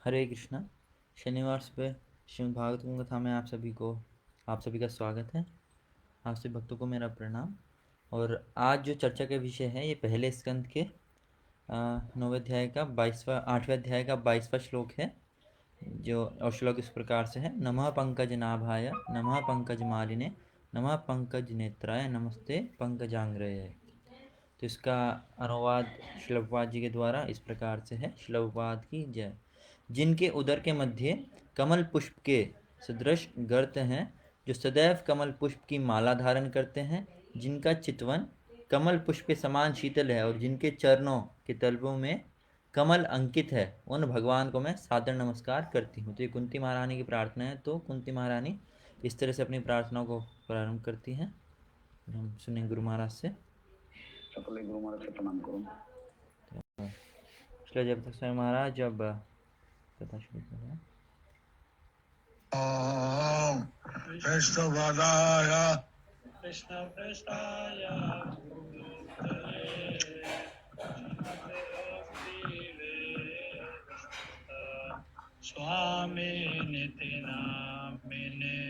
हरे कृष्णा। शनिवार सुबह श्रीमद् भागवतम कथा में आप सभी का स्वागत है। आप सभी भक्तों को मेरा प्रणाम। और आज जो चर्चा का विषय है ये पहले स्कंद के 9वें अध्याय का 22वां 8वें अध्याय का 22वां श्लोक है। जो और श्लोक इस प्रकार से है। नमः पंकज नाभाय नमः पंकज मालिने नमः पंकज नेत्राय नमस्ते पंकजांग्रये। तो इसका अनुवाद श्लोकपाद जी के द्वारा इस प्रकार से है। श्लोकपाद की जय। जिनके उदर के मध्य कमल पुष्प के सदृश गर्त हैं, जो सदैव कमल पुष्प की माला धारण करते हैं, जिनका चितवन कमल पुष्प के समान शीतल है और जिनके चरणों के तलवों में कमल अंकित है, उन भगवान को मैं सादर नमस्कार करती हूँ। तो ये कुंती महारानी की प्रार्थना है। तो कुंती महारानी इस तरह से अपनी प्रार्थना को प्रारंभ करती हैं। हम सुने गुरु महाराज से। सकले गुरु महाराज से प्रणाम करूं। श्री जयप्रकाश स्वामी महाराज जब कथा शुरू कर रहे हैं। ओम कृष्णपदाय कृष्णपृष्ठाय स्वामी निति नामिने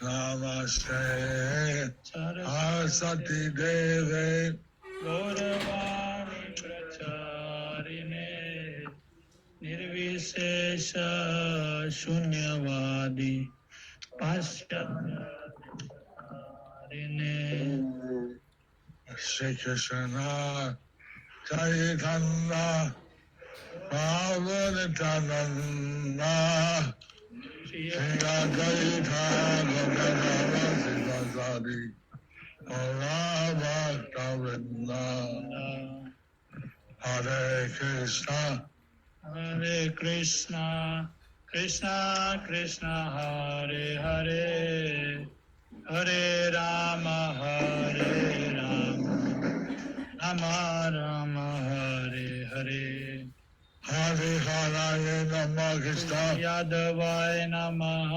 नमस्ते सरस्वती देवे गौरवाणी प्रचारिणे निर्विशेष शून्यवादी पाश्चात्यारिणे श्री कृष्ण चैतन्य प्रभु नित्यानंद श्री अद्वैता गदाधर शिवासादि भक्तवृंद हरे कृष्ण कृष्णा कृष्णा हरे हरे हरे राम राम राम हरे हरे हरे हराय नमः कृष्ण यादवाय नमः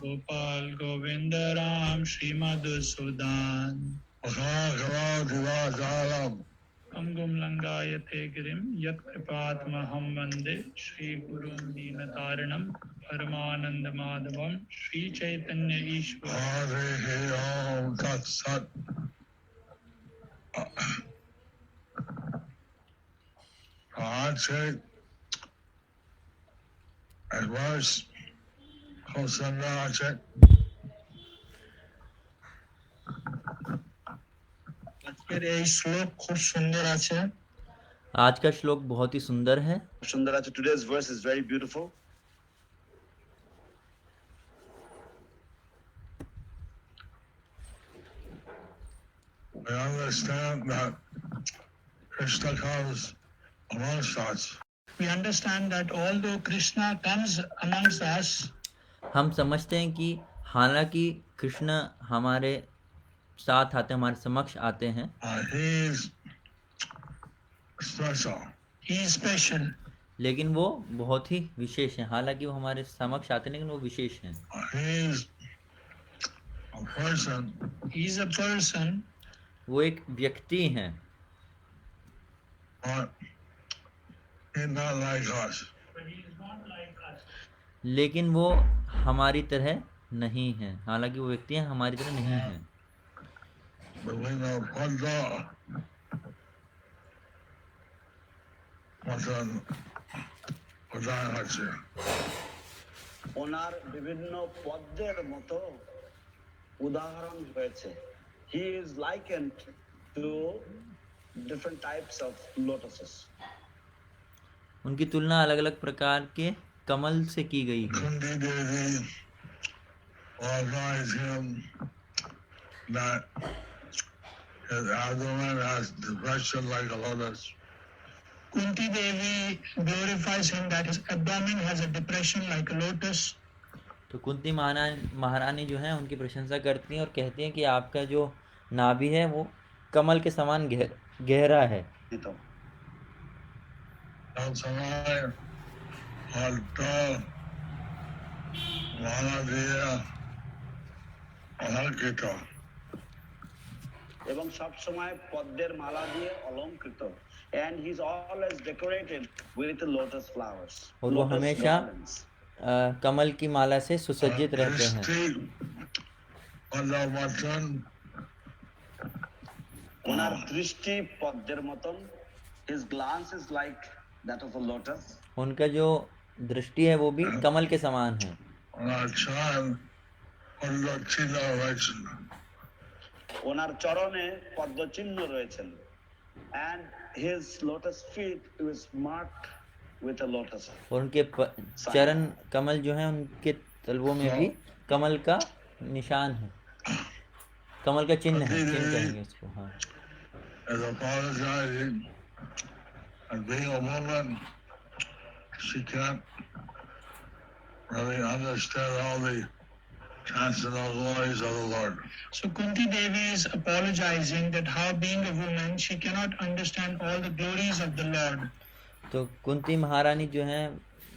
गोपाल गोविंद राम श्री मधुसूदन दिवाजालम अंगुम लंगायते गिरिम यत्कृपात्महं वंदे श्री गुरुं दीनतारिणं परमानंद माधवम श्री चैतन्य ईश्वर। हरे ओम तत्सत। आज से verse খুব সুন্দর আছে। আজকের এই শ্লোক খুব সুন্দর আছে। आज का श्लोक बहुत ही सुंदर है। सुंदर है। Today's verse is very beautiful. We understand that Krishna comes amongst us. We understand that although Krishna comes amongst us, हम समझते हैं कि हालांकि कृष्ण हमारे साथ आते, हमारे समक्ष आते हैं, He is special. he is special. लेकिन वो बहुत ही विशेष हैं। हालांकि वो हमारे समक्ष आते हैं लेकिन वो विशेष हैं। He is a person. He is a person. वो एक व्यक्ति हैं, But he's not like us. But he is not like us. लेकिन वो हमारी तरह नहीं हैं। हालांकि वो व्यक्ति हैं, हमारी तरह नहीं हैं। But we know Pandra কোথায় আছে। ওনার বিভিন্ন পদ্মের মতো উদাহরণ হয়েছে। He is likened to different types of lotuses. उनकी तुलना अलग अलग प्रकार के कमल से की गई है। Kundi Devi organized him that his abdomen has depression like a lotus. Kunti Devi glorifies him that his abdomen has a depression like a lotus. तो कुंती महारानी जो है उनकी प्रशंसा करती हैं और कहती हैं कि आपका जो नाभि है वो कमल के समान गहरा है। এবং সব সময় পদ্মের মালা দিয়ে অলংকৃত। and he's always decorated with lotus flowers, और वो lotus हमेशा garlands. कमल की माला से सुसज्जित रहते हैं। ওনার দৃষ্টি পদ্মের মতন, his glance is like that of a lotus. उनका जो दृष्टि है वो भी कमल के समान है। ওনার চরণে পদ্ম চিহ্ন রয়েছেন, and his lotus feet is marked with a lotus. और उनके चरण कमल जो है उनके तलवों में भी कमल का निशान है, कमल का चिन्ह है, चिन्ह कहेंगे इसको। हाँ, As apologizing and being a woman, she can't really understand all the transcendental glories of the Lord. So Kunti Devi is apologizing that how being a woman she cannot understand all the glories of the Lord. तो कुंती महारानी जो है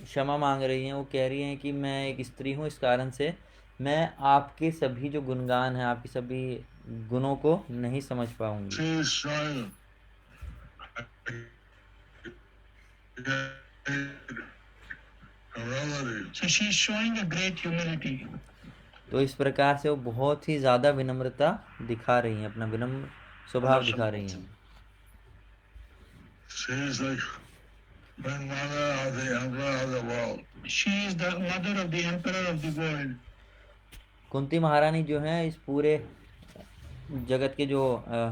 क्षमा मांग रही हैं। वो कह रही हैं कि मैं एक स्त्री हूँ, इस कारण से मैं आपके सभी जो गुणगान हैं, आपके सभी गुणों को नहीं समझ पाऊंगी। So she is showing a great humility. तो इस प्रकार से वो बहुत ही ज्यादा विनम्रता दिखा रही हैं, अपना विनम्र स्वभाव दिखा रही हैं। She is the mother of the emperor of the world. Kunti महारानी जो है इस पूरे जगत के जो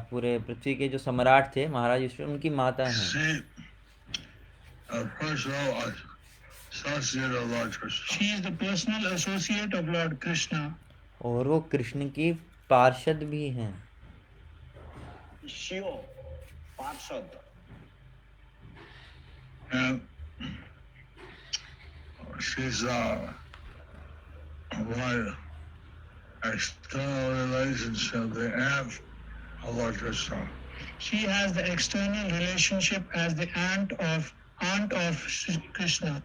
पूरे पृथ्वी के जो सम्राट थे महाराज युधिष्ठिर, उनकी माता हैं। She is the personal associate of Lord Krishna. और वो कृष्ण की पार्षद भी हैं। शिव पार्षद। And she's my external relationship, the aunt of Lord Krishna. She has the external relationship as the aunt of Krishna.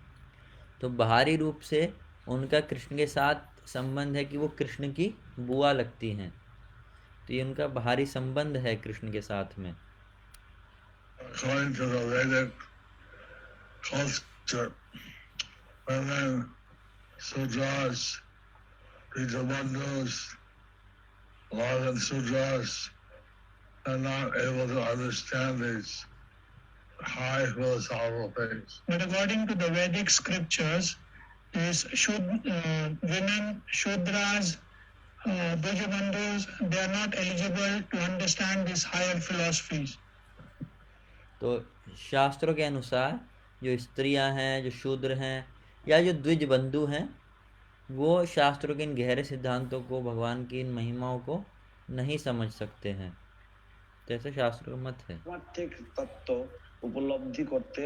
तो बाहरी रूप से उनका कृष्ण के साथ संबंध है कि वो कृष्ण की बुआ लगती हैं। तो ये उनका बाहरी संबंध है कृष्ण के साथ में। According to the Vedic culture, women, Sudras, Pijabandhus, Lord and Sudras are not able to understand these high philosophical things. But according to the Vedic scriptures, these women, Shudras, Bhujabandhus, they are not eligible to understand these higher philosophies. तो शास्त्रों के अनुसार जो स्त्रियां हैं, जो शूद्र हैं या जो द्विज बंधु हैं, वो शास्त्रों के इन गहरे सिद्धांतों को, भगवान की इन महिमाओं को नहीं समझ सकते हैं। तो ऐसा शास्त्रों का मत है। ঠিক তত্ত্ব উপলব্ধি করতে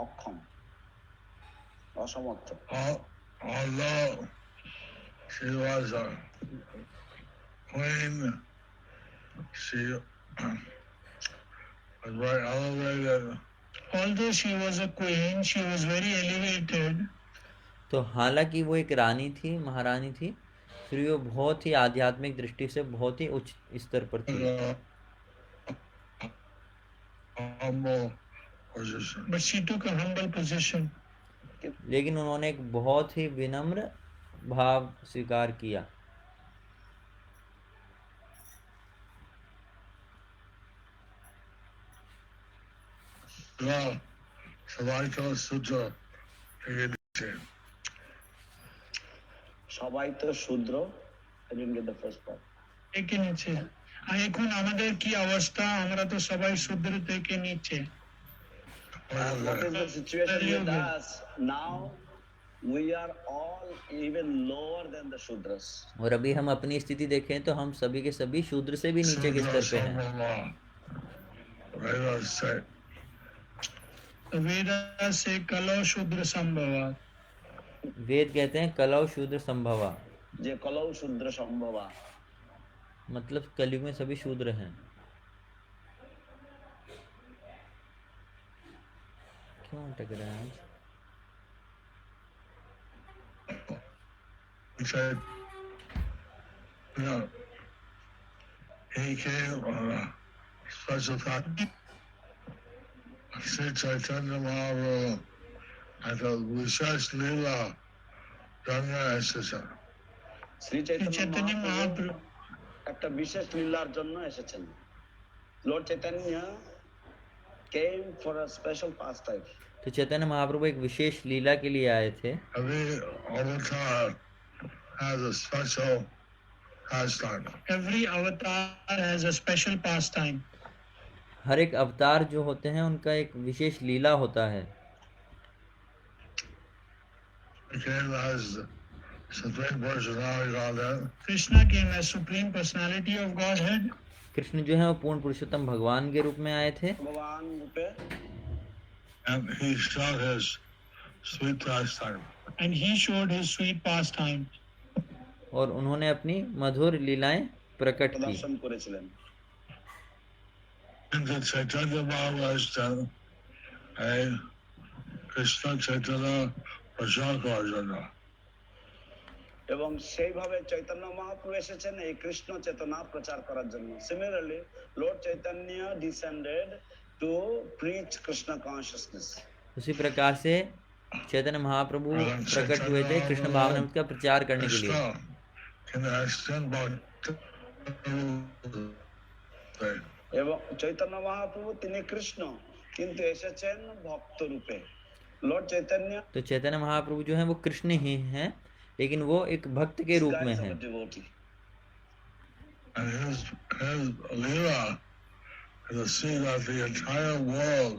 অক্ষম, অসমর্থ। Although she was a queen, she was very elevated. Although she was a queen, she was very elevated. तो हालांकि वो एक रानी थी, महारानी थी, फिर वो बहुत ही आध्यात्मिक दृष्टि से बहुत ही उच्च स्तर पर थी। But she took a humble position. लेकिन उन्होंने एक बहुत ही विनम्र भाव स्वीकार किया। সবাই তো শূদ্র। I didn't get the first part. থেকে নিচে। এখন আমাদের কি অবস্থা? আমরা তো সবাই শূদ্র থেকে নিচে। What is the situation with us now? We are all even lower than the Shudras. और अभी हम अपनी स्थिति देखें तो हम सभी के सभी शूद्र से भी नीचे के स्तर पे हैं। वेद से कलौ शूद्र संभवा। वेद कहते हैं कलौ शूद्र संभवा। जे कलौ शूद्र संभवा मतलब कलयुग में सभी शूद्र हैं। क्यों अटक रहा है आज? Said, he came on a special time Sri Chaitanya Mahaprabhu at a Vishesh Leela Janya এসেছেন। Shri Sri Chaitanya Chaitanya Mahaprabhu Mahaprabhu, একটা বিশেষ লীলার জন্য এসেছেন। Lord Chaitanya came for a special pastime. तो चैतन्य महाप्रभु एक विशेष लीला के लिए आए थे। Every avatar has a special pastime. every avatar has a special pastime. हर एक अवतार जो होते हैं उनका एक विशेष लीला होता है। Again, as Supreme Personality Godhead, Krishna came as Supreme Personality of Godhead, Krishna जो है वो पूर्ण पुरुषोत्तम भगवान के रूप में आए थे ভগবান রূপে and he showed his sweet pastime. and he showed his sweet pastime. और उन्होंने अपनी मधुर लीलाएं प्रकट की। প্রদর্শন করেছিলেন। Into Chaitanya Mahaprabhu's a Krishna Chaitanya Prasad Arjuna. এবং সেইভাবে চৈতন্য মহাপ্রভু এসেছেন এই কৃষ্ণ চেতনা প্রচার করার জন্য। Similarly Lord Chaitanya descended to preach Krishna consciousness. उसी प्रकार से चैतन्य महाप्रभु प्रकट हुए थे कृष्ण भावनामृत का प्रचार करने के लिए। Krishna can extend bhakti. এবং চৈতন্য মহাপ্রভু তিনি কৃষ্ণ কিন্তু এসেছেন ভক্ত রূপে। লর্ড চৈতন্য तो चैतन्य महाप्रभु जो है वो कृष्ण ही हैं, लेकिन वो एक भक्त के रूप में हैं। And his Leela is a see that the entire world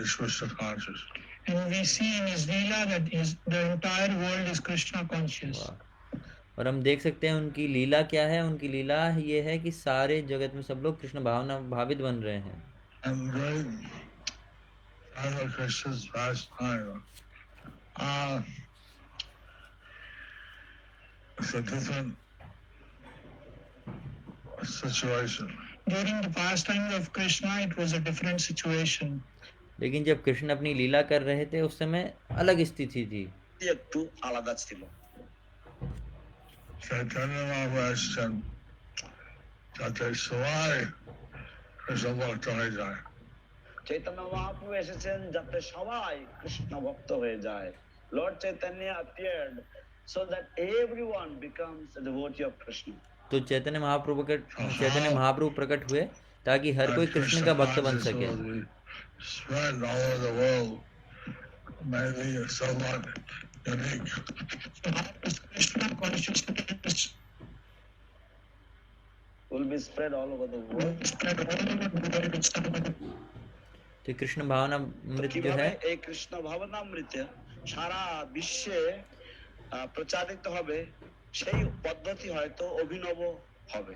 is Krishna conscious. And we see in his Leela that the entire world is Krishna conscious. और हम देख सकते हैं उनकी लीला क्या है। उनकी लीला ये है कि सारे जगत में सब लोग कृष्ण भावना भावित बन रहे हैं। And great Radha Krishna's pastime. It's a different situation. During the pastimes of Krishna, it was a different situation. लेकिन जब कृष्ण अपनी लीला कर रहे थे उस समय अलग स्थिति थी। একটু আলাদা ছিল। Chaitanya Mahaprabhu যাতে সবাই কৃষ্ণ ভক্ত হয়ে যায়। চৈতন্য মহাপ্রভু এসেছেন যাতে সবাই কৃষ্ণ ভক্ত হয়ে যায়। Lord Chaitanya appeared so that everyone becomes a devotee of Krishna. तो चैतन्य महाप्रभु प्रकट हुए ताकि हर कोई कृष्ण का भक्त बन सके। Spread all over the world, maybe somewhat unique. So how is Krishna consciousness Will be spread all over the world. spread all over the world with somebody? तो कृष्ण भावनामृत जो কিভাবে है এই কৃষ্ণ ভাবনামৃত সারা বিশ্বে প্রচারিত হবে সেই পদ্ধতি হয়তো অভিনব হবে।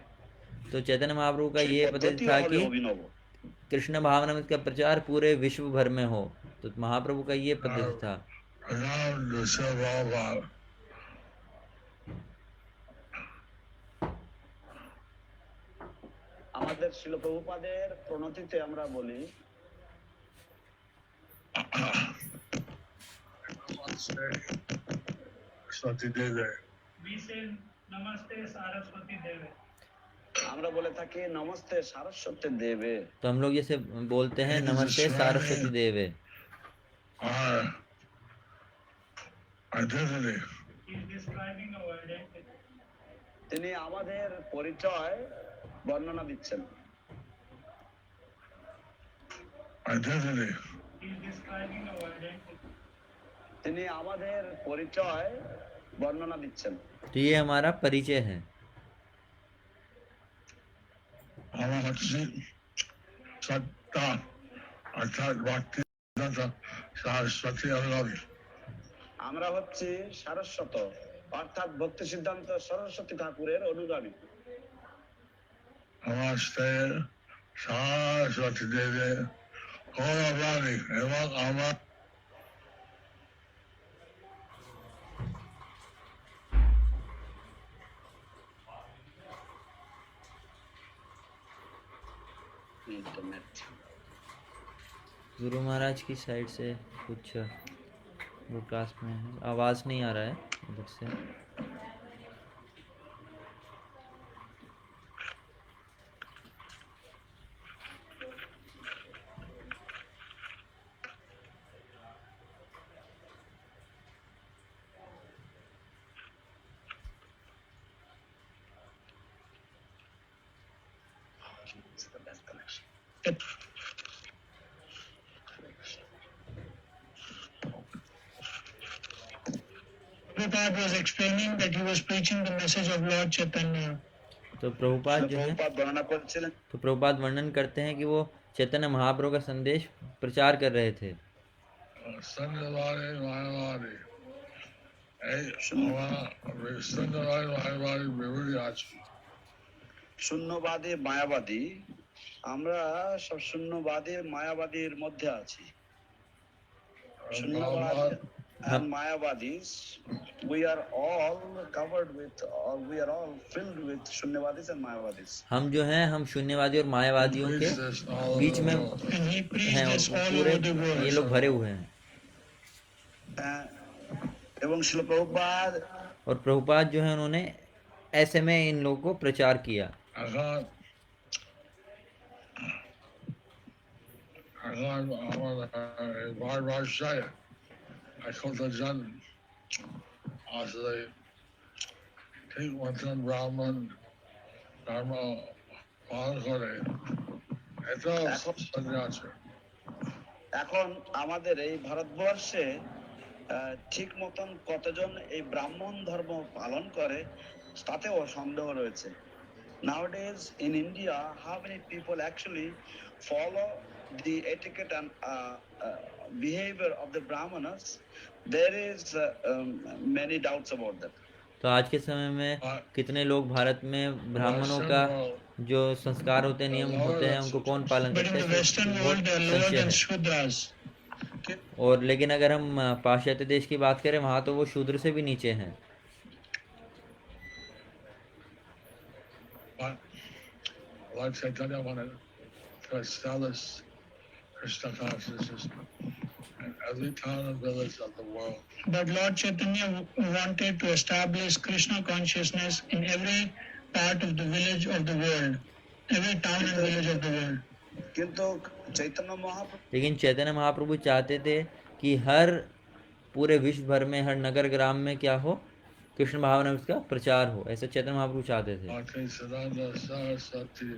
तो चैतन्य महाप्रभु का সেই ये पद्धति পদ্ধতি था হবে कि অভিনব। कृष्ण भावनामृत का प्रचार पूरे विश्व भर में हो। तो महाप्रभु का ये पद्धति था। Around the Prabhupada, আমাদের শিল প্রভুপাদের প্রণতিতে আমরা বলি Swati Devi. We say Namaste Saraswati Deve. আমরা বলে থাকি নমস্তে সারস্বতী দেবে। तो हम लोग जैसे बोलते हैं नमस्ते सारस्वती देवे। Our identity. He is describing our identity. তিনি আমাদের পরিচয় বর্ণনা দিচ্ছেন। Identity. He is describing our identity. তিনি আমাদের পরিচয় বর্ণনা দিচ্ছেন। तो ये हमारा परिचय है। Our Satta, Arthat Bhakti Saraswati Anuravi. আমরা হচ্ছি সারস্বত অর্থাৎ ভক্তি সিদ্ধান্ত সরস্বতী ঠাকুরের অনুগামী। Namaste Saraswati Devi. Gauravani এবং আমার गुरु महाराज की साइड से कुछ ब्रॉडकास्ट में है, आवाज़ नहीं आ रहा है उधर से। It's the best connection. Prabhupada was explaining that he was preaching the message of Lord Chaitanya. तो प्रभुपाद जो है প্রভুপাদ বর্ণনা করেছিলেন तो प्रभुपाद वर्णन करते हैं कि वो चैतन्य महाप्रभु का संदेश प्रचार कर रहे थे। Sundarbani Mayavadi. Sundarbani Mayavadi বিরোধী আছে। শূন্যবাদী মায়াবাদী, আমরা সব শূন্যবাদী মায়াবাদীর মধ্যে আছি। শূন্যবাদ and Mayavadis, we are all covered with, or we are all filled with Shunyavadis and Mayavadis. हम जो हैं हम शून्यवादी और मायावादियों के बीच में And he preached हैं this और all पूरे over the world. ये लोग भरे हुए हैं। এবং শিল প্রভুপাদ और प्रभुपाद जो है उन्होंने ऐसे में इन लोगों को प्रचार किया। এখন তো জন আসলে ঠিক মতন ব্রাহ্মণ ধর্ম পালন করে এটা আছে। এখন আমাদের এই ভারতবর্ষে ঠিক মতন কতজন এই ব্রাহ্মণ ধর্ম পালন করে তাতেও সন্দেহ রয়েছে। Nowadays in India, how many people actually follow the etiquette and behavior of the Brahmanas? There is many doubts about that. तो आज के समय में कितने लोग भारत में ब्राह्मणों का जो संस्कार होते हैं नियम होते हैं उनको कौन पालन But in करते the हैं, Western बहुत world, they are lower संशय than है। Shudras. और लेकिन अगर हम पाश्चात्य देश की बात करें वहाँ तो वो शूद्र से भी नीचे हैं। Lord Chaitanya wanted to establish Krishna consciousness in every town and village of the world. But Lord Chaitanya wanted to establish Krishna consciousness in every part of the village of the world, every town and village of the world. কিন্তু চৈতন্য মহাপ্রভু लेकिन चैतन्य महाप्रभु चाहते थे कि हर पूरे विश्व भर में हर नगर ग्राम में क्या हो, कृष्ण भावना का प्रचार हो, ऐसे चैतन्य महाप्रभु चाहते थे। Bhaktisiddhanta Saraswati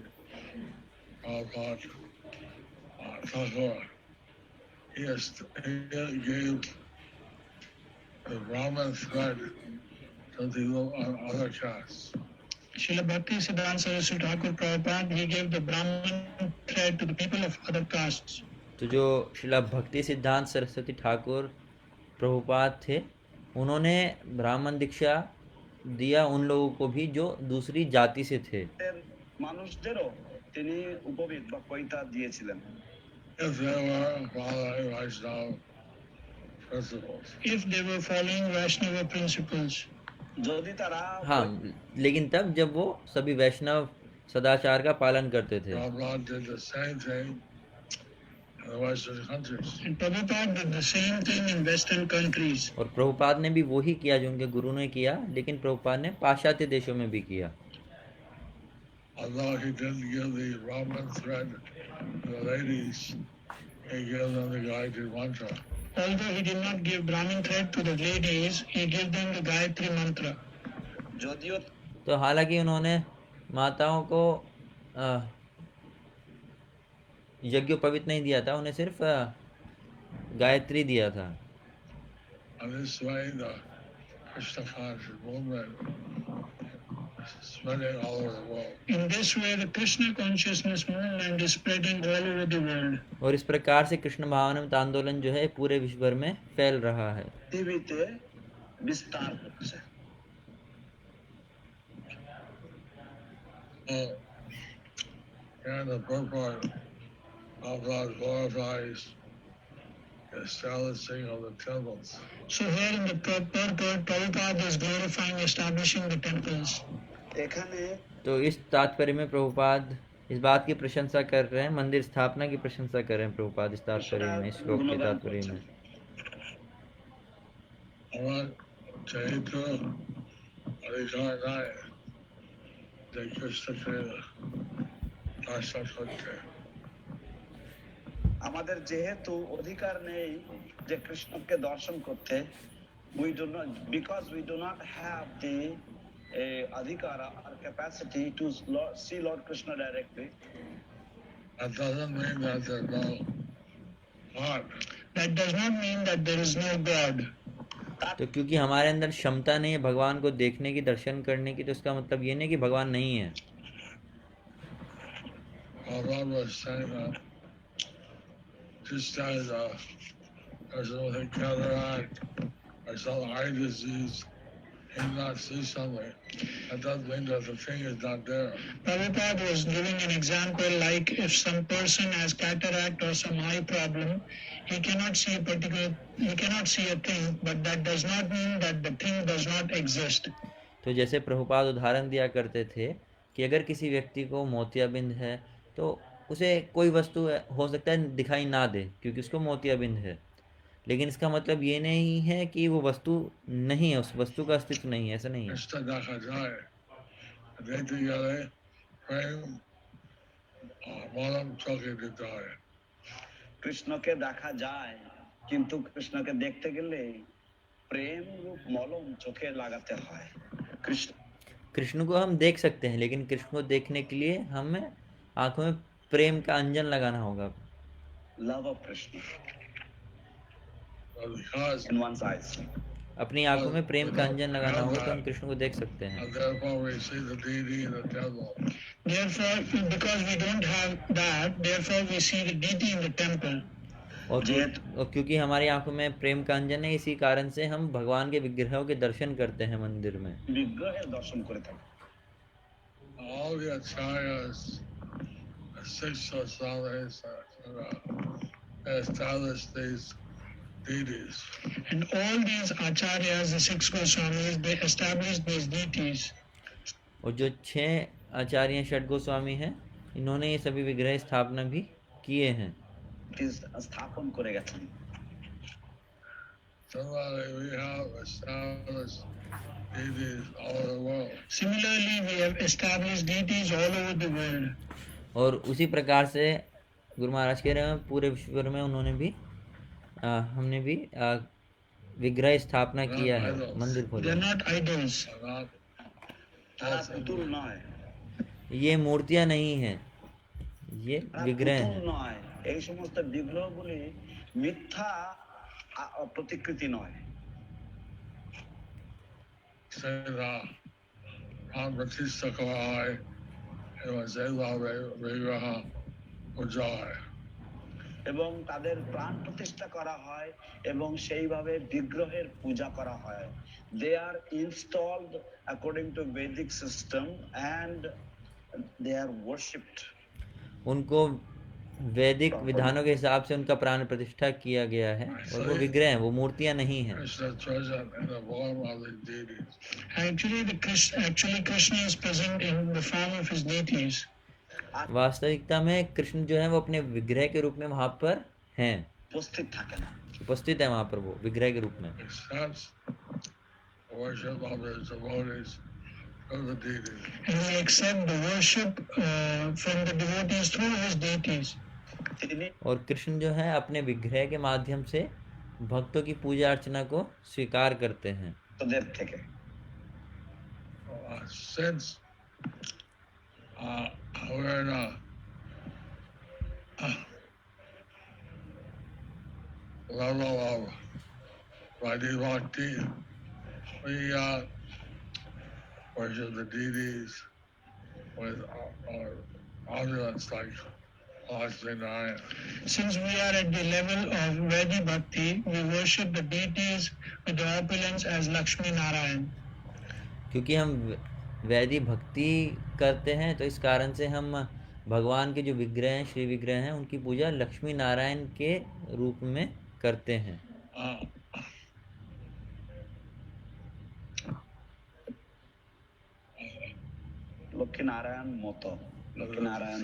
Prabhupada Thakur, he gave the Brahman thread to the other castes. Srila Bhakti Siddhanta Saraswati Thakur Prabhupada, he gave the Brahman thread to the people of other castes. तो जो श्रीला भक्ति सिद्धांत सरस्वती ठाकुर प्रभुपाद थे उन्होंने ब्राह्मण दीक्षा दिया उन लोगों को भी जो दूसरी जाति से थे। মানুষদেরও তিনি উপবিদ বা কইতা দিয়েছিলেন। If they were following Vaishnava principles. If they were following Vaishnava principles. যদি তারা हाँ, लेकिन तब जब वो सभी वैष्णव सदाचार का पालन करते थे। Prabhupada did the same thing in the Western countries. And Prabhupada did the same thing in Western countries. और प्रभुपाद ने भी वही किया जो उनके गुरु ने किया, लेकिन प्रभुपाद ने पाश्चात्य देशों में भी किया। Although he didn't give the Brahman thread to the ladies, he gave them the Gayatri mantra. Although he did not give Brahmin thread to the ladies, he gave them the Gayatri mantra. যদিও तो हालांकि उन्होंने माताओं को यज्ञोपवीत नहीं दिया था, उन्हें सिर्फ गायत्री दिया था। And this way the Krishna conscious movement is spreading all over the world. In this way, the Krishna consciousness movement is spreading all over the world. और इस प्रकार से कृष्ण भावनामृत आंदोलन जो है पूरे विश्व भर में फैल रहा है। পৃথিবীতে বিস্তার হচ্ছে। And the purport of God glorifies the establishing of the temples. So here in the purport, Prabhupada is glorifying establishing the temples. এখানে तो इस तात्पर्य में प्रभुपाद इस बात की प्रशंसा कर रहे हैं, मंदिर स्थापना की प्रशंसा कर रहे हैं प्रभुपाद इस तात्पर्य में, इस श्लोक के तात्पर्य में। Around Chaitra Adhikar Nai, the Krishna Krishna Dasha Kante. আমাদের যেহেতু অধিকার নেই যে কৃষ্ণকে দর্শন করতে, we do not, because we do not have the adhikara or capacity to see Lord Krishna directly, That doesn't mean that there's no God. That does not mean that there is no God. तो क्योंकि हमारे अंदर क्षमता नहीं है भगवान को देखने की, दर्शन करने की, तो इसका मतलब ये नहीं कि भगवान नहीं है। Although was saying that just as a person with a cataract or some eye disease cannot see something, that doesn't mean that the thing is not there. Prabhupada was giving an example like if some person has cataract or some eye problem, he cannot see a thing, but that does not mean that the thing does not exist. तो जैसे प्रभुपाद उदाहरण दिया करते थे कि अगर किसी व्यक्ति को मोतियाबिंद है तो उसे कोई वस्तु हो सकता है दिखाई ना दे क्योंकि उसको मोतियाबिंद है, लेकिन इसका मतलब ये नहीं है कि वो वस्तु नहीं है, उस वस्तु का अस्तित्व नहीं है, ऐसा नहीं है। Krishna দেখা যায়, দেখতে গেলে প্রেম মলম চোখে দিতে হয়। কৃষ্ণকে দেখা যায়, কিন্তু কৃষ্ণকে দেখতে গেলে প্রেম রূপ মলম চোখে লাগাতে হয়। कृष्ण को हम देख सकते हैं, लेकिन कृष्ण को देखने के लिए हमें आंखों में प्रेम का अंजन लगाना होगा। Love of Krishna Because in one's eyes. अपनी आंखों में प्रेम का अंजन लगाना होगा तो हम कृष्ण को देख सकते हैं। therefore we see the deity in the temple. Therefore, because we don't have that, therefore we see the deity in the temple. और क्योंकि हमारी आंखों में प्रेम का अंजन है, इसी कारण से हम भगवान के विग्रहों के दर्शन करते हैं मंदिर में। विग्रह दर्शन करते हैं। All the acharyas, the six Goswamis, established these deities. And all these acharyas, the six Goswamis, they established these deities. और जो 6 आचार्य षट गोस्वामी हैं, इन्होंने ये सभी विग्रह स्थापना भी किए हैं। स्थापन करे गए। Similarly, we have established deities all over the world. और उसी प्रकार से गुरु महाराज कह रहे हैं पूरे विश्व में उन्होंने भी हमने भी विग्रह स्थापना किया है, मंदिर खोले। They are not idols. Putul ना है। ये मूर्तियां नहीं हैं, ये विग्रह हैं। এই সমস্ত বিগ্রহগুলি মিথ্যা প্রতিকৃতি নয়। এবং তাদের প্রাণ প্রতিষ্ঠা করা হয় এবং সেইভাবে বিগ্রহের পূজা করা হয়। They are installed according to Vedic system and they are worshipped. उनको वैदिक विधानों के हिसाब से उनका प्राण प्रतिष्ठा किया गया है और वो विग्रह हैं, वो मूर्तियां नहीं हैं। Actually Krishna is present in the form of his deities. वास्तविकता में कृष्ण जो है वो अपने विग्रह के रूप में वहां पर हैं, उपस्थित है वहां पर, वो विग्रह के रूप में। And we accept the worship from the devotees through his deities. और कृष्ण जो है अपने विग्रह के माध्यम से भक्तों की पूजा अर्चना को स्वीकार करते हैं। Since we're in a level of Vaidhi Bhakti, we worship the deities with opulence like Lakshmi Narayana. Since we are at the level of Vaidhi Bhakti, we worship the deities with the opulence as Lakshmi Narayan. क्योंकि हम वैदिक भक्ति करते हैं तो इस कारण से हम भगवान के जो विग्रह हैं, श्री विग्रह हैं, उनकी पूजा लक्ष्मी नारायण के रूप में करते हैं। Lakshmi Narayan मोतो, Lakshmi Narayan.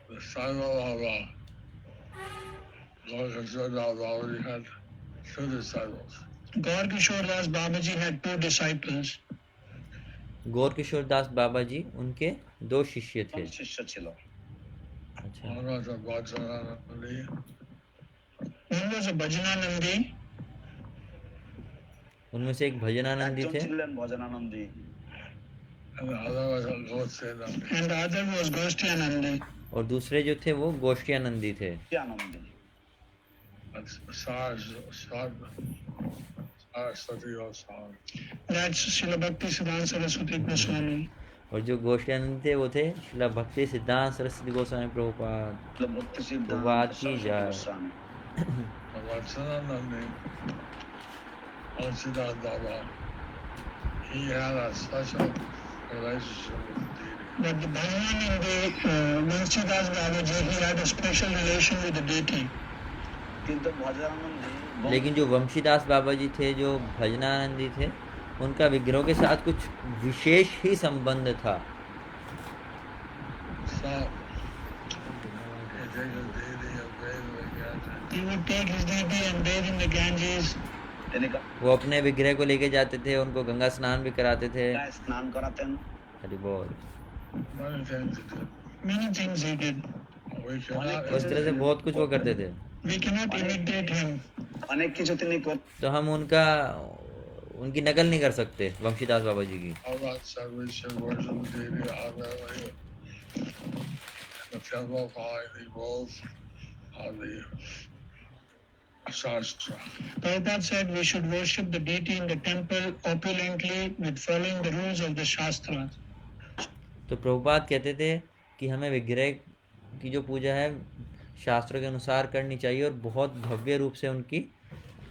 The Saiva of Gaur Kishore Das Babaji had 2 disciples. Gaur Kishore Das Babaji had 2 disciples. गौर किशोर दास बाबा जी उनके 2 शिष्य थे। शिष्य छिलो। अच्छा। One was a Bhajananandi. One was a Bhajananandi. उनमें से एक भजनानंदी थे। भजनानंदी। And the other was a Gosyanandi. And the other was Gosyanandi. और दूसरे जो थे वो गोष्ठियानंदी थे। Anandi. Saraswati Goswami. That's Srila Bhakti Siddhanta Saraswati Goswami. और जो गोष्ठियानंदी थे वो थे श्रील भक्ति सिद्धांत सरस्वती गोस्वामी प्रभुपाद। भक्ति तो सिद्धांत बात की सरस्वती जाए Goswami. Vatsyananandi, Bhaktisiddhanta Baba, he had a special relationship with the deity. But the Bhagavan in the Vansidas Babaji, he had a special relation with the deity. किंतु भजनानंदी लेकिन जो वंशीदास बाबा जी थे, जो भजनानंदी थे, उनका विग्रहों के साथ कुछ विशेष ही संबंध था। So, he He take his deity and bathe in the Ganges. would take his deity and bathe in the Ganges. वो अपने विग्रह को लेके जाते थे, उनको गंगा स्नान भी कराते थे। स्नान कराते हैं। हरि बोल। Many things he did. Many things he did. We cannot उस तरह से बहुत कुछ वो करते थे। We cannot imitate him. अनेक কিছু তিনি तो हम उनकी नकल नहीं कर सकते वंशीदास बाबा जी की। Allah said we should worship the deity honorably in the temple following the rules of the Shastra. Prabhupada said we should worship the deity in the temple opulently with following the rules of the Shastras. तो प्रभुपाद कहते थे कि हमें विग्रह की जो पूजा है शास्त्रों के अनुसार करनी चाहिए और बहुत भव्य रूप से उनकी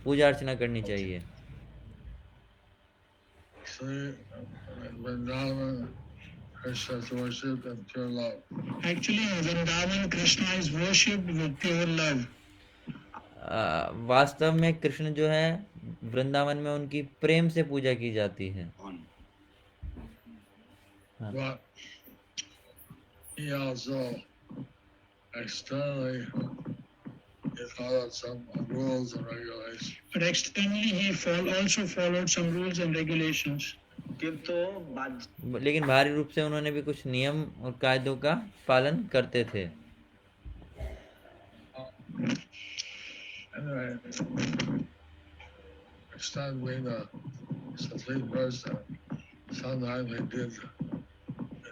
पूजा अर्चना करनी चाहिए। Vrindavan, Krishna is worshipped in pure love. Actually, in Vrindavan, Krishna is worshipped with pure love. वास्तव में कृष्ण जो है वृंदावन में उनकी प्रेम से पूजा की जाती है। But he also externally he followed some rules and regulations. But externally, he also followed some rules and regulations. किंतु लेकिन बाहरी रूप से उन्होंने भी कुछ नियम और कायदों का पालन करते थे। Anyway, instead of being a complete person, sometimes he did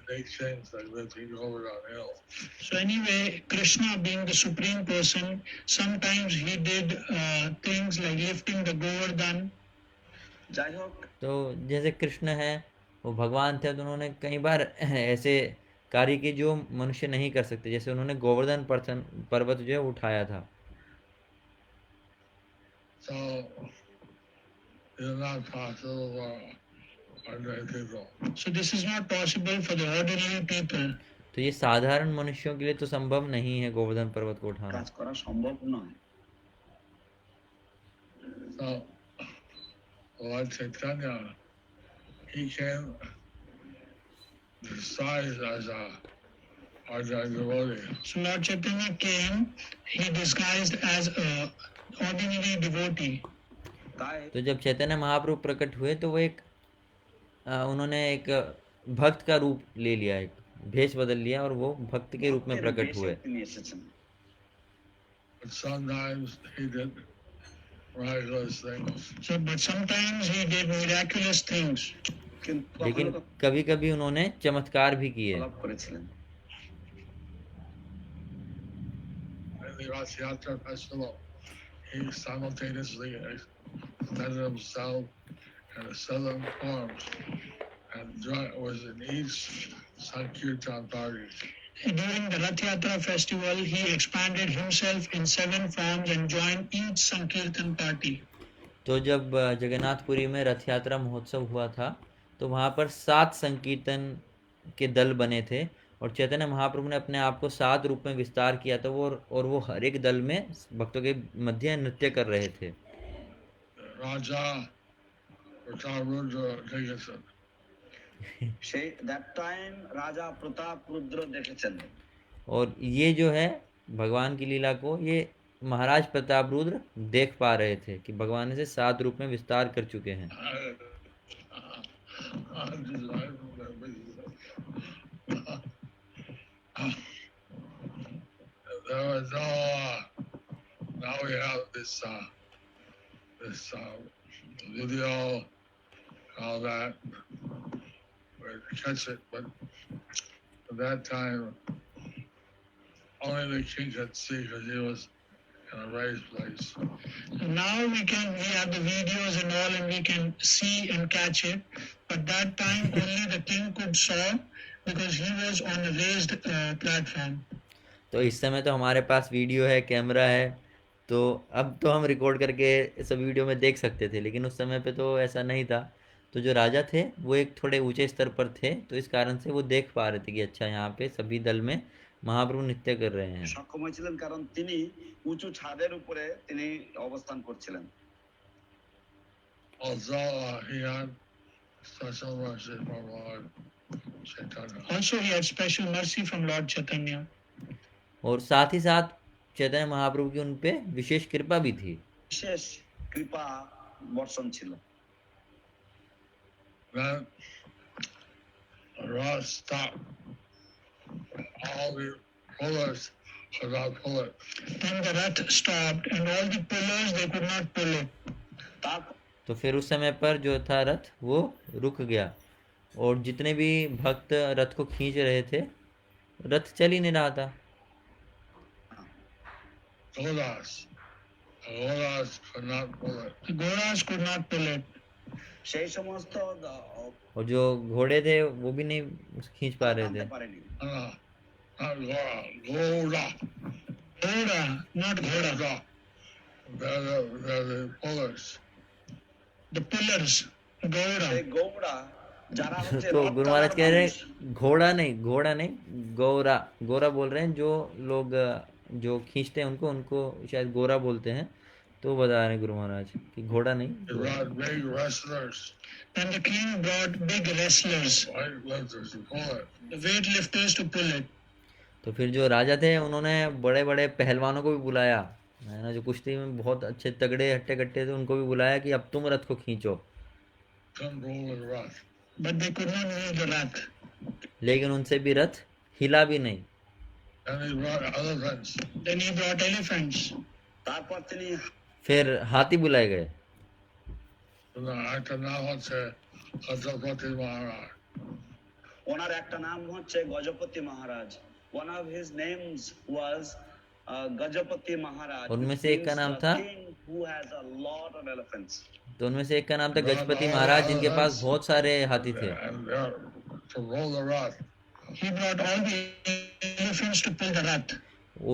unique things like lifting Govardhan Hill. So anyway, Krishna being the supreme person, sometimes he did things like lifting the Govardhan. যাই হোক तो जैसे कृष्ण है वो भगवान थे, तो उन्होंने कई बार ऐसे कार्य किए जो मनुष्य नहीं कर सकते, जैसे उन्होंने गोवर्धन पर्वत जो है उठाया था। So it is not possible for ordinary people. So this is not possible for the ordinary people. तो ये साधारण मनुष्यों के लिए तो संभव नहीं है गोवर्धन पर्वत को उठाना। কাজ করা সম্ভব নয়। So Lord Chaitanya, he came disguised as a ordinary devotee. So Lord Chaitanya came, he disguised as a ordinary devotee. তাই तो जब चैतन्य महाप्रभु प्रकट हुए तो वो उन्होंने एक भक्त का रूप ले लिया, एक भेष बदल लिया और वो भक्त के रूप में प्रकट हुए। তিনি এসেছেন। But sometimes he did miraculous things. So, but sometimes he did miraculous things. কিন্তু लेकिन কখনো कभी कभी उन्होंने चमत्कार भी किए। লাভ করেছিলেন। In the Rath Yatra festival, he simultaneously extended himself in the southern forms and was in each Sankirtan party. During the Rath Yatra festival, he expanded himself in 7 forms and joined each Sankirtan party. तो जब जगन्नाथपुरी में रथ यात्रा महोत्सव हुआ था तो वहाँ पर 7 संकीर्तन के दल बने थे और चैतन्य महाप्रभु ने अपने आप को 7 रूप में विस्तार किया था और वो हर एक दल में भक्तों के मध्य नृत्य कर रहे थे। Raja Prataprudra Dikhesan. সেই that time রাজা প্রতাপ রুদ্র দেখেছেন। और ये जो है भगवान की लीला को ये महाराज प्रताप रुद्र देख पा रहे थे कि भगवान इसे 7 रूप में विस्तार कर चुके हैं। There was now we have this video, all that, where to catch it, but at that time only the king could see because he was in a raised place. Now we have the videos and all, and we can see and catch it. But that time only the king could saw because he was on a raised platform. तो इस समय तो हमारे पास video है, camera है, तो अब तो हम रिकॉर्ड करके सब वीडियो में देख सकते थे, लेकिन उस समय पे तो ऐसा नहीं था। तो जो राजा थे वो एक थोड़े ऊंचे स्तर पर थे, तो इस कारण से वो देख पा रहे थे कि अच्छा यहाँ पे सभी दल में महाप्रभु नृत्य कर रहे हैं। সক্ষম হয়েছিলেন কারণ তিনি উঁচু ছাদের উপরে তিনি অবস্থান করছিলেন। Also, he had special mercy from Lord Chaitanya. Also, he had special mercy from Lord Chaitanya. और साथ ही साथ चैतन्य महाप्रभु की उन पे विशेष कृपा भी थी। বিশেষ কৃপা বর্ষণ ছিল। Then the rod stopped. All the pullers could not pull it. Then the rath stopped, and all the pullers they could not pull it. তারপর तो फिर उस समय पर जो था रथ वो रुक गया, और जितने भी भक्त रथ को खींच रहे थे, रथ चल ही नहीं रहा था। Godas could not pull it. The Ghodas could not pull it. সেই সমস্ত और जो घोड़े थे वो भी नहीं खींच पा रहे थे। টানতে পারেনি। Not Gora. Ghoda, not Ghoda. They're the pullers. The pillars, Ghoda. সেই গৌড়া যারা হচ্ছে तो রথ गुरु महाराज টানার कह रहे মানুষ, हैं घोड़ा नहीं, गौरा गौरा बोल रहे हैं। जो लोग जो खींचते हैं उनको शायद गोरा बोलते हैं, तो बता रहे हैं गुरु महाराज कि घोड़ा नहीं। They brought big wrestlers, Then the king brought big wrestlers, weightlifters to pull it. the weightlifters to pull it. तो फिर जो राजा थे उन्होंने बड़े बड़े पहलवानों को भी बुलाया, है ना, जो कुश्ती में बहुत अच्छे तगड़े हट्टे कट्टे थे, उनको भी बुलाया कि अब तुम रथ को खींचो। Couldn't roll the rough. But they could not move the rath. लेकिन उनसे भी रथ हिला भी नहीं। Then he brought elephants. Then he brought elephants. তারপর তিনি फिर हाथी बुलाए गए। And একটা নাম হচ্ছে Gajapati Maharaj. ওনার একটা নাম হচ্ছে গজপতি মহারাজ। One of his names was Gajapati Maharaj. उनमें से एक का नाम Means था, the king who has a lot of elephants. तो उनमें से एक का नाम था गजपति महाराज, जिनके पास बहुत सारे हाथी थे। And to roll the rough. He brought all the elephants to pull the rath.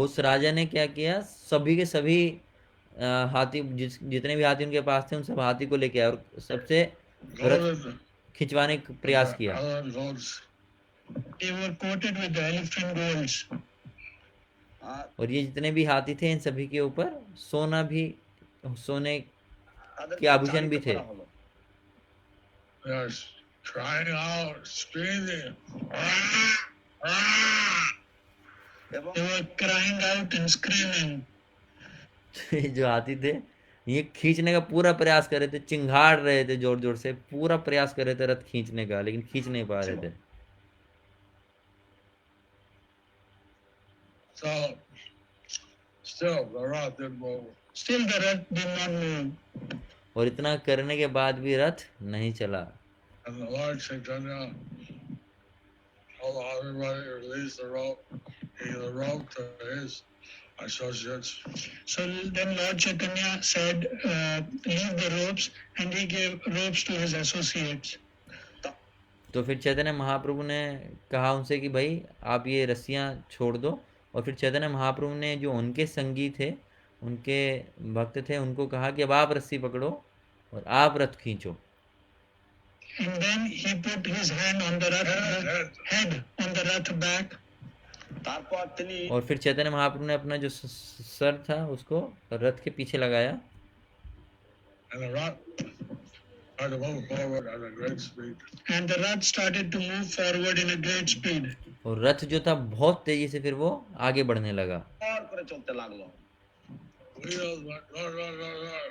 उस राजा ने क्या किया, सभी के सभी हाथी, जितने भी हाथी उनके पास थे, उन सब हाथी को लेके आए और सबसे रथ Goated खिंचवाने का प्रयास किया। elephant goats. They were coated with the elephant golds. আর और ये जितने भी हाथी थे, इन सभी के ऊपर सोने তাদেরকে के आभूषण भी চালিত थे। করা হলো। They are crying out, screaming. এবং They were crying out and screaming. जो हाथी थे ये खींचने का पूरा प्रयास कर रहे थे, चिंगाड़ रहे थे, जोर जोर से पूरा प्रयास कर रहे थे रथ खींचने का, लेकिन खींच नहीं पा रहे थे। So, still, the rock didn't move. Still the rath did not move. और इतना करने के बाद भी रथ नहीं चला। And the Lord Chaitanya told everybody to release the rope. He gave the rope to his associates. So then Lord Chaitanya said, leave the ropes, and he gave ropes to his associates. तो फिर चैतन्य महाप्रभु ने कहा उनसे कि भाई आप ये रस्सियाँ छोड़ दो, और फिर चैतन्य महाप्रभु ने जो उनके संगी थे, उनके भक्त थे, उनको कहा कि अब आप रस्सी पकड़ो और आप रथ खींचो। And then he put his hand on the rath, head on the rath back. তারপর তিনি और फिर चैतन्य महाप्रभु ने अपना जो सर था उसको रथ के पीछे लगाया, And the rock tried to move forward at a great speed. And the rath started to move forward in a great speed. और रथ जो था बहुत तेजी से फिर वो आगे बढ़ने लगा। পর করে চলতে লাগলো। Wheels went gar, gar, gar, gar.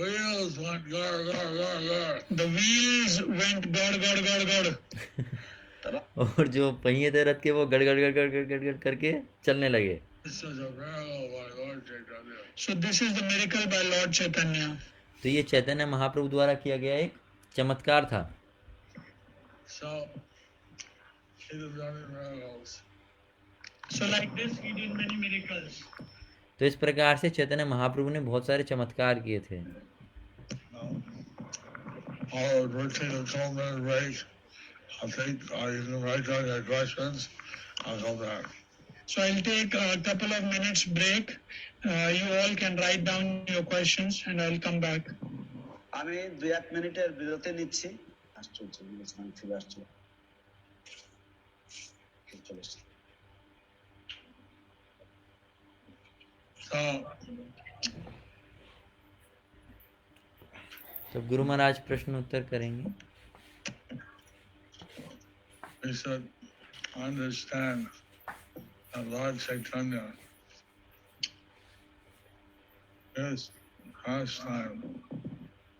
Wheels went gar, gar, gar, gar. The wheels went gad, gad, gad, gad. और जो पहिए थे रथ के वो गड़ गड़ गड़ गड़ गड़ गड़ गड़ करके चलने लगे। This is a miracle by Lord Chaitanya. So this is the miracle by Lord Chaitanya. तो ये चैतन्य महाप्रभु द्वारा किया गया एक चमत्कार था। So, he did many miracles. So like this, he did many miracles. तो इस प्रकार से चैतन्य महाप्रभु ने बहुत सारे चमत्कार किए थे। Our routine of 12-minute break. I think you can write down your questions. I'll come back. So I'll take a couple of minutes break. You all can write down your questions and I'll come back. আমি 2-1 মিনিটের বিরতি নিচ্ছি। আশ্চর্য, বলেছিলাম ফিরে আসছে। চলে এসছে। तो गुरु महाराज प्रश्न उत्तर करेंगे। We should understand that Lord Chaitanya, his pastime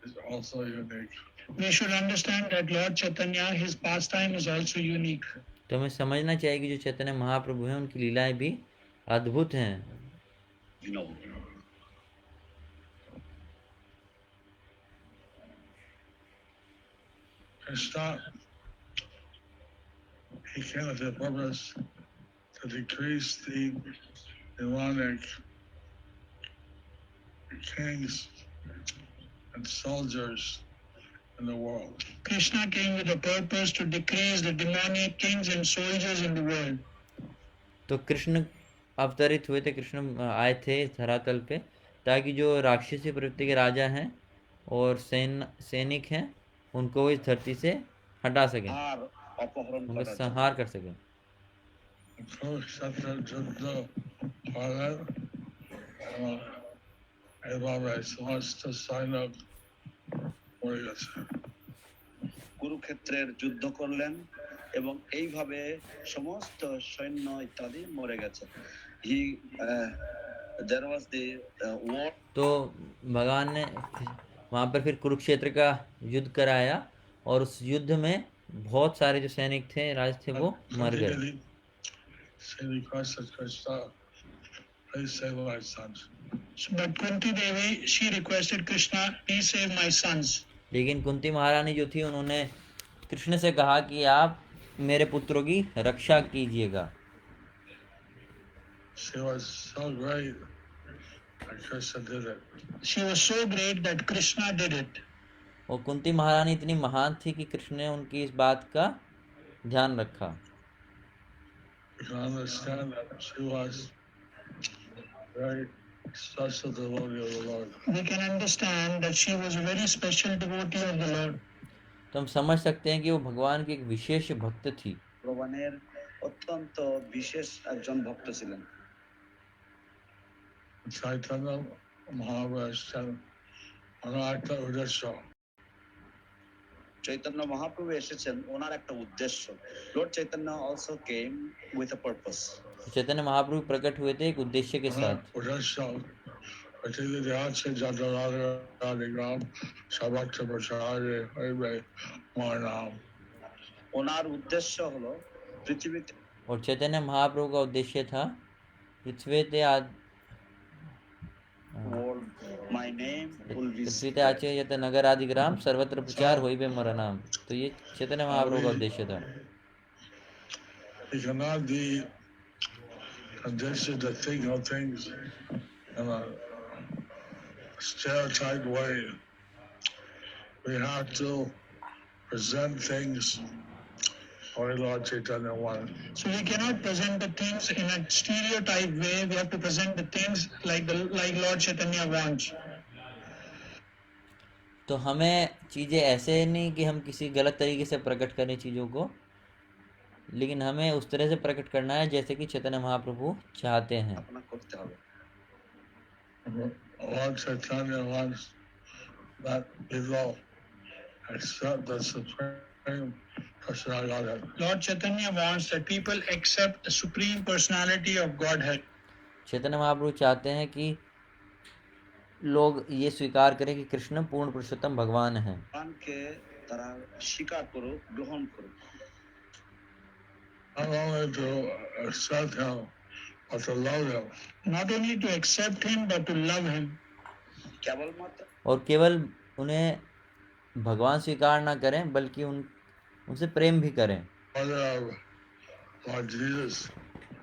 is also unique. We should understand that Lord Chaitanya, his pastime is also unique. तो हमें समझना चाहिए कि जो चैतन्य महाप्रभु हैं उनकी लीलाएं भी अद्भुत हैं। Krishna, he came with the purpose to decrease the demonic kings and soldiers in the world. Krishna came with a purpose to decrease the demonic kings and soldiers in the world. तो कृष्ण अवतरित हुए थे, कृष्ण आए थे इस धरातल पे ताकि जो राक्षसी प्रवृत्ति के राजा हैं और सैनिक हैं उनको इस धरती से हटा सकें, उनका संहार कर सकें। কুরুক্ষেত্রের যুদ্ধ করলেন এবং এইভাবে সমস্ত সৈন্য ইত্যাদি মরে গেছে। There was the war. तो भगवान ने वहाँ पर फिर कुरुक्षेत्र का युद्ध कराया और उस युद्ध में बहुत सारे जो सैनिक थे, राज थे, वो मर गए। But Kunti Devi, she requested Krishna, please save my sons. लेकिन कुंती महारानी जो थी उन्होंने कृष्ण से कहा कि आप मेरे पुत्रों की रक्षा कीजिएगा। She was so great that Krishna did it. She was so great that Krishna did it. और कुंती महारानी इतनी महान थी कि कृष्ण ने उनकी इस बात का ध्यान रखा। You can understand that she was very special devotee of the Lord. We can understand that she was a very special devotee of the Lord. तो हम समझ सकते हैं कि वो भगवान की एक विशेष भक्त थी। ভগবানের অত্যন্ত বিশেষ একজন ভক্ত ছিলেন। Chaitanya Mahaprabhu ওনার একটা উদ্দেশ্য। চৈতন্য মহাপ্রভু এসেছেন ওনার একটা উদ্দেশ্য। Lord Chaitanya also came with a purpose. Chaitanya Mahaprabhu प्रकट हुए थे एक उद्देश्य के साथ। उद्देश्य पृथ्वी আছে যাদের গ্রাম সর্বত্র প্রচারে হইবে আমার নাম। ওনার উদ্দেশ্য হলো পৃথিবীতে, और चैतन्य महाप्रभु का उद्देश्य था my name will be पृथ्वी आचे यत नगर आदि ग्राम सर्वत्र प्रचार होइबे मोर नाम। तो ये चैतन्य महाप्रभु का उद्देश्य था। We cannot be conditioned to think of things in a stereotyped way. We have to present things only Lord Chaitanya wanted. So we cannot present the things in a stereotyped way. We have to present the things like Lord Chaitanya wants. तो हमें चीज़ें ऐसे नहीं कि हम किसी गलत तरीके से प्रकट करें चीज़ों को, लेकिन हमें उस तरह से प्रकट करना है जैसे कि चैतन्य महाप्रभु चाहते हैं। Lord Chaitanya wants that people accept the Supreme Personality of Godhead. Lord Chaitanya wants that people accept the Supreme Personality of Godhead. Chaitanya Mahaprabhu चाहते हैं कि लोग ये स्वीकार करें कि कृष्ण पूर्ण पुरुषोत्तम भगवान हैं। ভগবানকে তারা স্বীকার করুক, গ্রহণ করুক। Not only to accept him, but to love him. Not only to accept him, but to love him. কেবলমাত্র और केवल उन्हें भगवान स्वीकार ना करें बल्कि उनसे प्रेम भी करें। Whether Lord Jesus.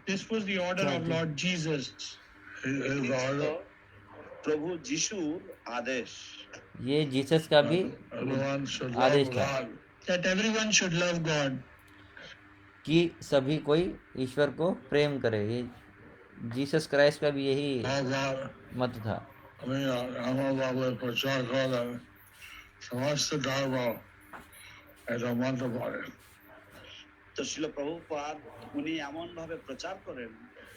This was the order of Lord Jesus. His order. प्रभु जीशुर आदेश ये जीसस का भी Everyone should आदेश love था God. That everyone should love God. कि सभी कोई ईश्वर को प्रेम करे। ये जीसस क्राइस्ट का भी यही Love God. मत था। আমার বাবা প্রচার করেন সমস্ত ধর্ম এটা মানতে পারে। তো শিল প্রভুপাদ উনি এমন ভাবে প্রচার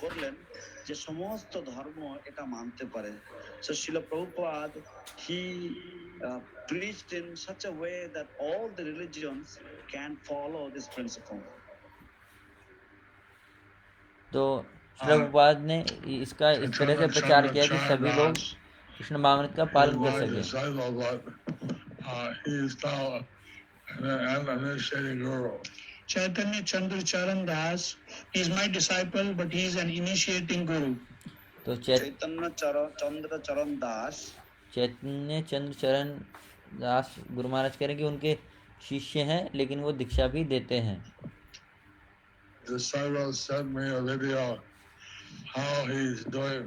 করলেন যে সমস্ত ধর্ম এটা মানতে পারে। So Srila Prabhupada, he preached in such a way that all the religions can follow this principle. तो श्रील प्रभुपाद ने इसका इस तरह से प्रचार किया कि सभी लोग कृष्ण भावनामृत का पालन कर सके। Chaitanya Chandra Charan Das is my disciple, but he is an initiating guru. तो चैतन्य चंद्र चरण दास गुरु महाराज कह रहे हैं कि उनके शिष्य हैं, लेकिन वो दीक्षा भी देते हैं। Disciples sent me a video how he's doing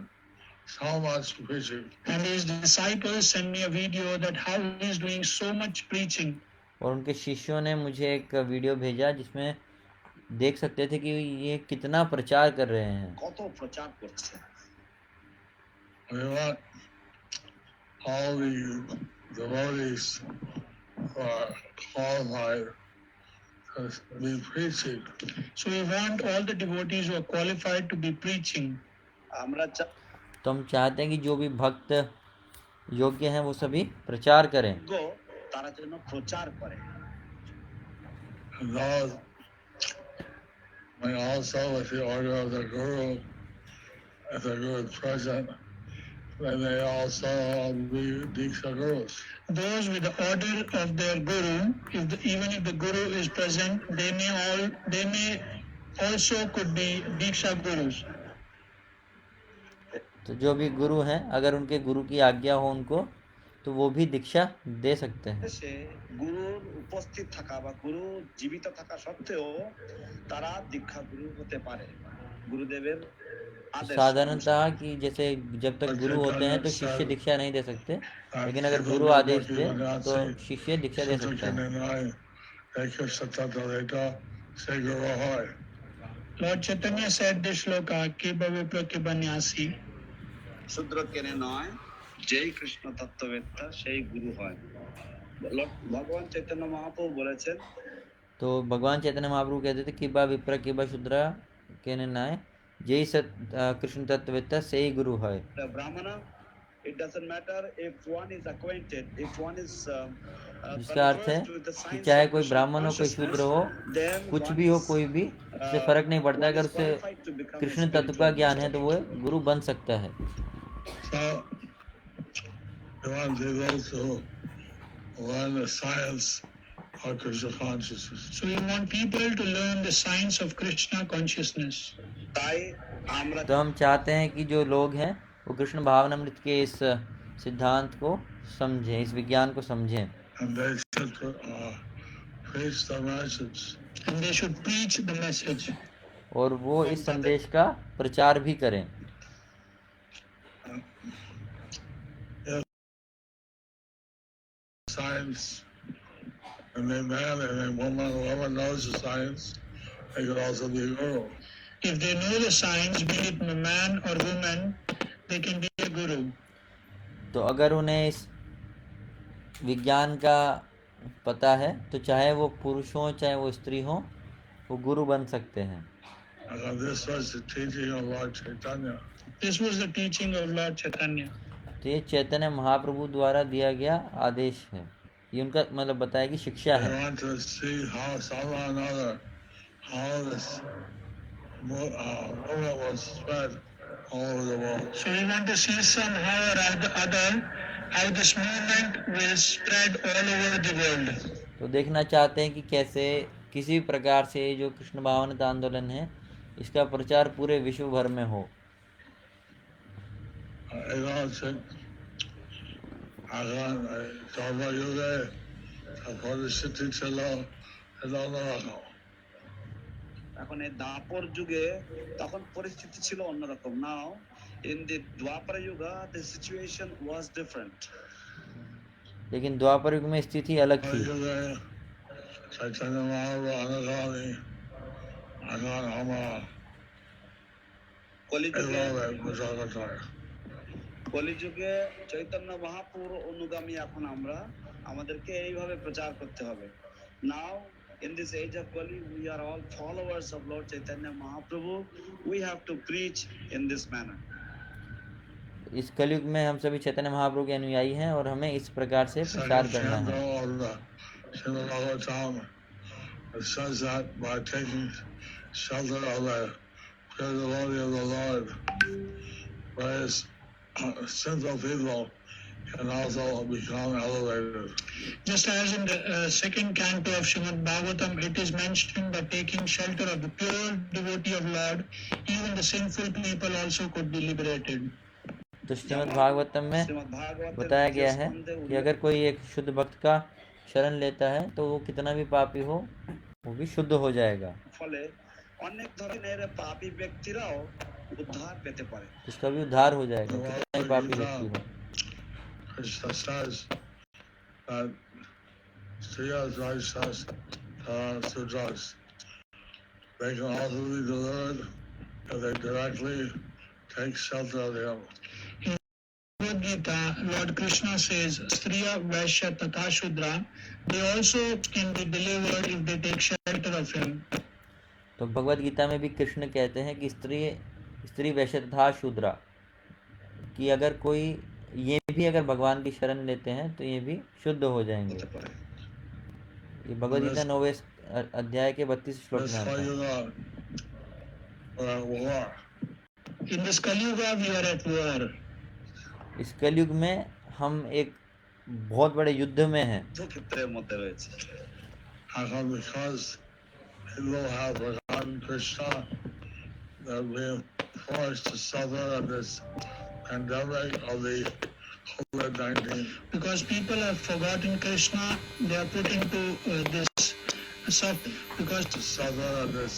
so much preaching. And his disciples sent me a video that how he is doing so much preaching. और उनके शिष्यों ने मुझे एक वीडियो भेजा जिसमें देख सकते थे कि ये कितना प्रचार कर रहे हैं। কত প্রচার করছে। We want all the devotees who are qualified to be preaching. So we want all the devotees who are qualified to be preaching. আমরা तो हम चाहते हैं कि जो भी भक्त योग्य हैं वो सभी प्रचार करें। তারা যেন প্রচার করে। And those may also, with the order of the Guru, if the Guru is present, then they also be Diksha Gurus. Those with the order of their guru, even if the guru is present, they may also could be Diksha Gurus. तो जो भी गुरु हैं, अगर उनके गुरु की आज्ञा हो उनको, तो वो भी दीक्षा दे सकते हैं। সে গুরুর উপস্থিত থাকা বা গুরু জীবিত থাকা সত্ত্বেও তারা দীক্ষা গুরু হতে পারে গুরুদেবের आदेश। साधारणतः कि जैसे जब तक गुरु होते हैं तो शिष्य दीक्षा नहीं दे सकते, लेकिन अगर गुरु आदेश दे तो शिष्य दीक्षा दे सकता है। Lord Chaitanya said this shloka Kiba Vipra Kiba Nyasi. শূদ্র কেনে নয়, যেই কৃষ্ণ তত্ত্ববেত্তা সেই গুরু হয়। ভগবান চৈতন্য মহাপ্রভু বলেছেন, तो भगवान चैतन्य महाप्रभु कहते थे किबा विप्र किबा शूद्र कहने नाय जय सत कृष्ण तत्ववेत्ता से ही गुरु है। ब्राह्मण it doesn't matter if one is acquainted, if one is जिसका अर्थ है कि चाहे कोई ब्राह्मण हो कोई शूद्र हो, कुछ भी हो कोई भी, इससे फर्क नहीं पड़ता। अगर उसे कृष्ण तत्व का ज्ञान है तो वो गुरु बन सकता है। So we want people to learn the science of Krishna consciousness. So we want people to learn the science of Krishna consciousness. তাই আমরা तो हम चाहते हैं कि जो लोग हैं वो कृष्ण भावनामृत के इस सिद्धांत को समझें, इस विज्ञान को समझें। And they should preach the message. And they should preach the message. और वो इस संदेश का प्रचार भी करें। Science, and a man and a woman, whoever knows the science, they could also be a guru. If they know the science, be it a man or woman, they can be a guru. तो अगर उन्हें इस विज्ञान का पता है तो चाहे वो पुरुष हो चाहे वो स्त्री हो, वो गुरु बन सकते हैं। This was the teaching of Lord Chaitanya. This was the teaching of Lord Chaitanya. तो ये चैतन्य महाप्रभु द्वारा दिया गया आदेश है, ये उनका मतलब बताया कि शिक्षा है। We want to see how somehow or another how this movement was spread all over the world. So we want to see somehow or other how this movement will spread all over the world. तो देखना चाहते हैं कि कैसे किसी प्रकार से जो कृष्ण भावनामृत आंदोलन है इसका प्रचार पूरे विश्व भर में हो। এখন এই দাপর যুগে তখন পরিস্থিতি ছিল অন্যরকম। নাও in the Dwapara Yuga the situation was different. लेकिन द्वापर युग में स्थिति अलग थी। Chaitanya Mahaprabhu Anagami, Anan Hama, কলিযুগে চৈতন্য মহাপুর অনুগামী এখন আমরা, আমাদেরকে এইভাবে প্রচার করতে হবে। নাও in this age of Kali we are all followers of Lord Chaitanya Mahaprabhu, we have to preach in this manner. इस कलयुग में हम सभी चैतन्य महाप्रभु के अनुयायी हैं और हमें इस प्रकार से प्रचार करना है। It says that by taking shelter of the pure devotee of the Lord, various sinful people can also become elevated. Just as in the second canto of Srimad Bhagavatam, it is mentioned that taking shelter of the pure devotee of Lord, even the sinful people also could be liberated. तो श्रीमद् भागवतम में बताया गया है कि अगर कोई एक शुद्ध भक्त का शरण लेता है तो वो कितना भी पापी हो वो भी शुद्ध हो जाएगा। ফলে অনেক ধরনের পাপী ব্যক্তিরাও উদ্ধার পেতে পারে। उसका भी उद्धार हो जाएगा कितना भी पापी व्यक्ति हो। Krishna says that Striyas, Vaishyas, Sudras, they can also be delivered if they directly take shelter of Him. Bhagavad Gita, Lord Krishna says, Striya, Vaishya, Tatha Shudra, they also can be delivered if they take shelter of Him. तो भगवद गीता में भी कृष्ण कहते हैं कि स्त्री वैश्य तथा शूद्रा कि अगर कोई ये भी अगर भगवान की शरण लेते हैं तो ये भी शुद्ध हो जाएंगे। ये भगवद गीता 9वें अध्याय के 32 श्लोक में आता है। In this Kali Yuga, we are at war. इस कलयुग में हम एक बहुत बड़े युद्ध में हैं। ক্ষেত্রের মধ্যে রয়েছে। Because people have forgotten Krishna, they're being forced to suffer at this pandemic of the COVID-19. Because people have forgotten Krishna, they are put into this suffering. Because to suffer at this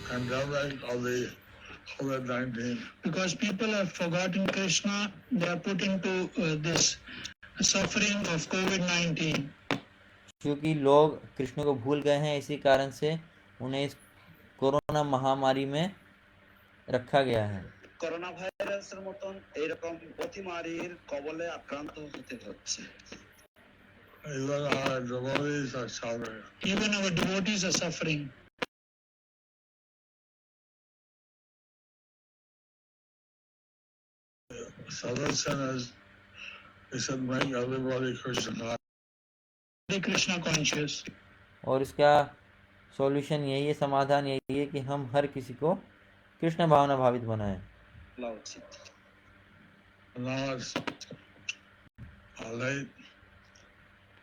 pandemic of the COVID-19. Because people have forgotten Krishna, they are put into this suffering of COVID-19. क्योंकि लोग कृष्ण को भूल गए हैं इसी कारण से उन्हें इस कोरोना महामारी में रखा गया है। করোনা ভাইরাসের মতন এইরকম অতিমারীর কবলে আক্রান্ত হতে হচ্ছে। Even our devotees are suffering. Even our devotees are suffering. Solution is we should make everybody Krishna conscious. और इसका सॉल्यूशन यही है, समाधान यही है कि हम हर किसी को कृष्ण भावना भावित बनाएं। Now it's late.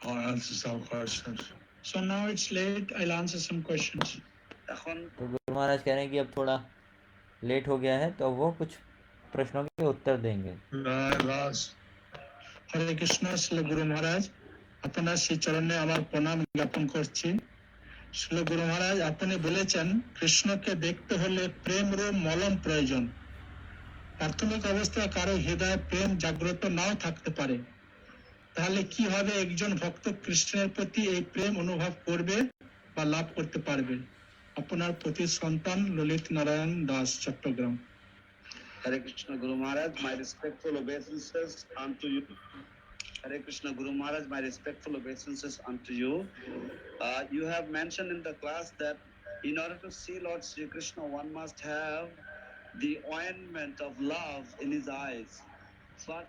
I'll answer some questions. So now it's late. I'll answer some questions. এখন तो गुरु महाराज कह रहे हैं कि अब थोड़ा लेट हो गया है तो वो कुछ प्रश्नों के उत्तर देंगे। হরে কৃষ্ণ। শ্রী গুরু মহারাজ আপনার শ্রী চরণে আমার প্রণাম জ্ঞাপন করছি। শ্রী গুরু মহারাজ আপনি বলেছেন কৃষ্ণকে দেখতে হলে প্রেমের মলম প্রয়োজন। প্রাথমিক অবস্থায় কারো হৃদয়ে প্রেম জাগ্রত নাও থাকতে পারে, তাহলে কিভাবে একজন ভক্ত কৃষ্ণের প্রতি এই প্রেম অনুভব করবে বা লাভ করতে পারবে? আপনার প্রতি সন্তান Lalit Narayan Das, Chittagong. Hare Krishna Guru Maharaj, my respectful obeisances unto you. Hare Krishna Guru Maharaj, my respectful obeisances unto you. You have mentioned in the class that in order to see Lord Sri Krishna, one must have the ointment of love in his eyes. But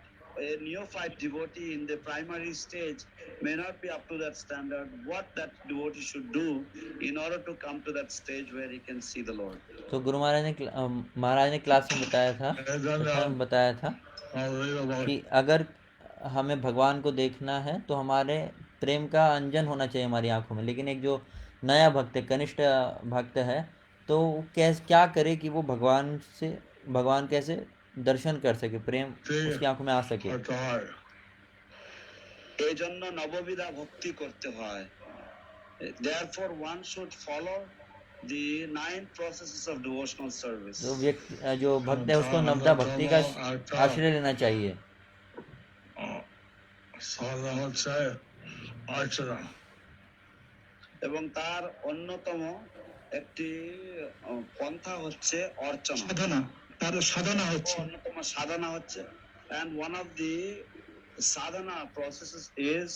a neophyte devotee in the primary stage may not be up to that standard. What that devotee should do in order to come to that stage where he can see the Lord? तो गुरु महाराज ने class में बताया था कि अगर हमें भगवान को देखना है तो हमारे प्रेम का अंजन होना चाहिए हमारी आंखों में। लेकिन एक जो नया भक्त है, कनिष्ठ भक्त है, तो क्या करे कि वो भगवान कैसे दर्शन कर सके, प्रेम उसकी आंखों में आ सके। এই জন্য নববিধা ভক্তি করতে হয়। Therefore one should follow the 9 processes of devotional service. जो भक्त है उसको नवदा भक्ति का आश्रय लेना चाहिए। সাধনা হচ্ছে অর্চনা। এবং তার অন্যতম একটি পন্থা হচ্ছে অর্চনা, সাধনা, তার সাধনা হচ্ছে অন্যতম সাধনা হচ্ছে, and one of the sadhana processes is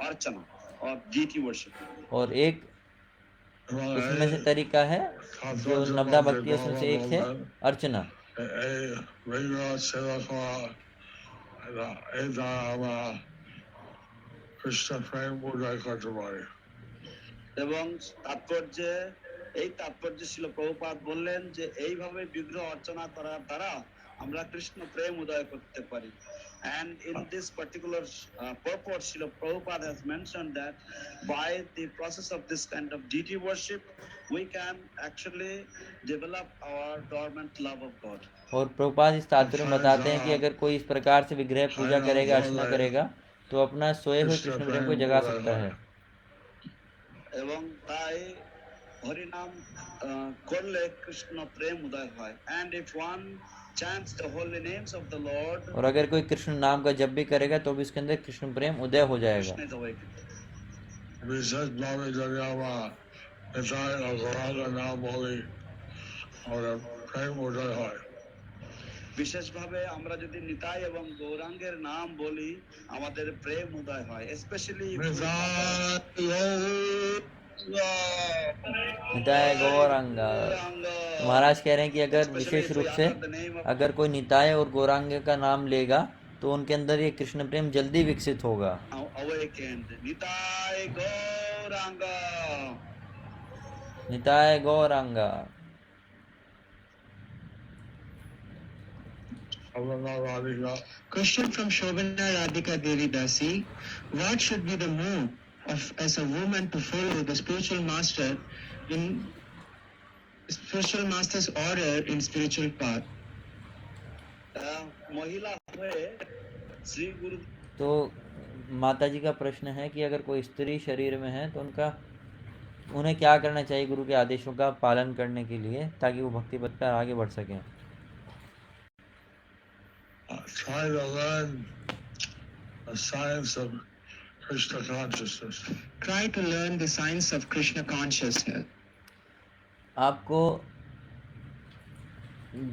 archana or deity worship. और एक उसमें से तरीका है जो नवदा भक्ति है उसमें से एक है अर्चना। এই বিগ্রহ সেবা করা, এই দ্বারা আমরা কৃষ্ণ প্রেম উদয় করতে পারি। এবং এই তাৎপর্য ছিল প্রভুপাদ বললেন যে এইভাবে বিগ্রহ অর্চনা করার দ্বারা আমরা কৃষ্ণ প্রেম উদয় করতে পারি। And in this particular purport, Srila Prabhupada has mentioned that by the process of this kind of deity worship, we can actually develop our dormant love of God. और प्रभुपाद इस तात्पर्य में बताते हैं कि अगर कोई इस प्रकार से विग्रह पूजा करेगा, अर्चना करेगा, तो अपना सोए हुए कृष्ण प्रेम को जगा सकता है। এবং তাই হরিনাম করলে কৃষ্ণ প্রেম উদয় হয়। And if one chants the holy names of the Lord, और अगर कोई कृष्ण नाम का जप भी करेगा तो भी इसके अंदर कृष्ण प्रेम उदय हो जाएगा। Krishna is awakened. বিশেষভাবে যদি আমরা নিতাই ও গৌরাঙ্গের নাম বলি আমাদের প্রেম উদয় হয়। বিশেষভাবে আমরা যদি নিতাই এবং গৌরাঙ্গের নাম বলি আমাদের প্রেম উদয় হয়। Especially निताय गौरांग। महाराज कह रहे हैं कि अगर विशेष रूप से अगर कोई निताय और गौरांग का नाम लेगा तो उनके अंदर ये कृष्ण प्रेम जल्दी विकसित होगा। awakened. Nitai Gaurang. Nitai Gaurang. Question from Shobana Radhika Devi Dasi. What should be the move of as a woman to follow the spiritual master's order in spiritual path? महिला हुए श्री गुरु। तो माता जी का प्रश्न है कि अगर कोई स्त्री शरीर में है तो उन्हें क्या करना चाहिए गुरु के आदेशों का पालन करने के लिए ताकि वो भक्ति पथ पर आगे बढ़ सकें। Try to learn the science of Krishna consciousness. Try to learn the science of Krishna consciousness. आपको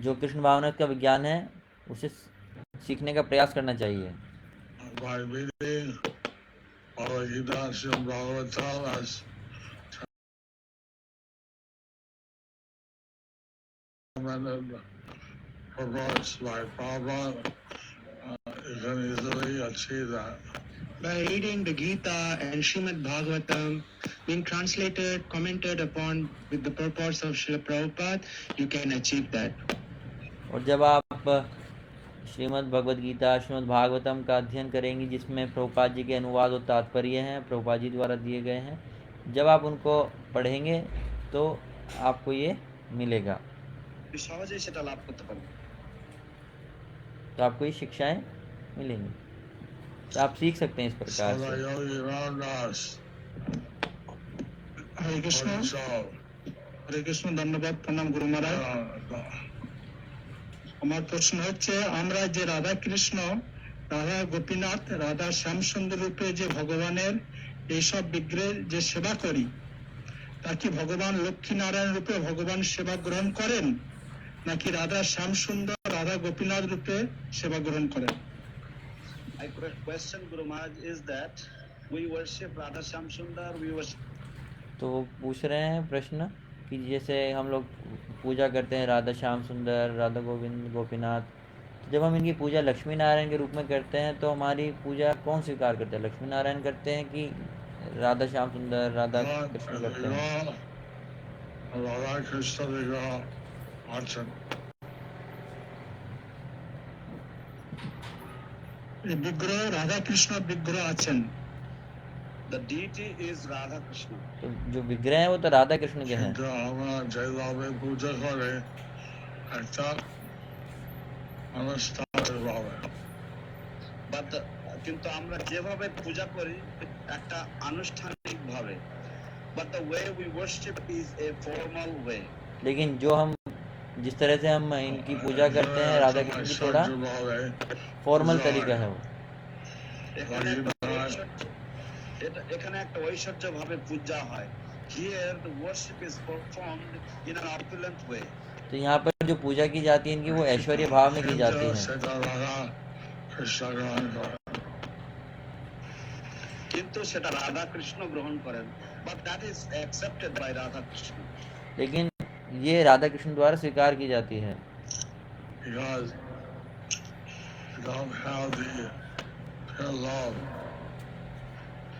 जो कृष्ण भावना का विज्ञान है उसे सीखने का प्रयास करना चाहिए। By reading Bhagavad Gita, Srimad Bhagavatam as recommended purports by Prabhupada, you can easily achieve that. By reading the Gita and Srimad Bhagavatam, being translated, commented upon with the purports of Srila Prabhupada, you can achieve that. और जब आप श्रीमद् भगवद गीता श्रीमद् भागवतम का अध्ययन करेंगी जिसमें प्रभुपाद जी के अनुवाद और तात्पर्य हैं प्रभुपाद जी द्वारा दिए गए हैं, जब आप उनको पढ़ेंगे तो आपको ये मिलेगा, সহজেই সেটা লাভ করতে পারবেন। तो आपको ये शिक्षाएं मिलेंगी, तो आप सीख सकते हैं इस प्रकार से। Yogi Ramdas, Hare Krishna, Hare Krishna, ধন্যবাদ, প্রণাম গুরু মহারাজ। আমার প্রশ্ন হচ্ছে আমরা যে রাধা কৃষ্ণ, রাধা গোপীনাথ, রাধা শ্যামসুন্দর রূপে যে ভগবানের এইসব বিগ্রহের যে সেবা করি, তা কি ভগবান লক্ষ্মী নারায়ণ রূপে ভগবান সেবা গ্রহণ করেন নাকি রাধা শ্যামসুন্দর রাধা গোপীনাথ রূপে সেবা গ্রহণ করেন? My question, Guru Maharaj, is that we worship Radha Shyam Sundar, we worship। तो वो पूछ रहे हैं प्रश्न कि जैसे हम लोग पूजा करते हैं राधा श्याम सुंदर, राधा गोविंद, गोपीनाथ, तो जब हम इनकी पूजा लक्ष्मी नारायण के रूप में करते हैं तो हमारी पूजा कौन स्वीकार करते हैं, लक्ष्मी नारायण करते हैं कि राधा श्याम सुंदर, राधा कृष्ण करते हैं? Radha Krishna Vigraha Archan. বিগ্রহ রাধা কৃষ্ণ বিগ্রহ আছেন। The deity is Radha Krishna। तो जो विग्रह है वो तो राधा कृष्ण के हैं। কিন্তু আমরা যেভাবে পূজা করে একটা অনুষ্ঠানের ভাবে, কিন্তু আমরা যেভাবে পূজা করি একটা আনুষ্ঠানিক ভাবে, but the way we worship is a formal way. लेकिन जो हम जिस तरह से हम इनकी पूजा करते हैं राधा कृष्ण की, थोड़ा फॉर्मल तरीका है वो। এখানে একটা ঐশ্বর্য ভাবে পূজা হয়। Here the worship is performed in an opulent way. तो यहाँ पर जो पूजा की जाती है इनकी, वो ऐश्वर्य भाव में की जाती है। কিন্তু সেটা রাধা কৃষ্ণ গ্রহণ করেন, but that is accepted by Radha Krishna. लेकिन ये राधा कृष्ण द्वारा स्वीकार की जाती है। Because you don't have the pure love.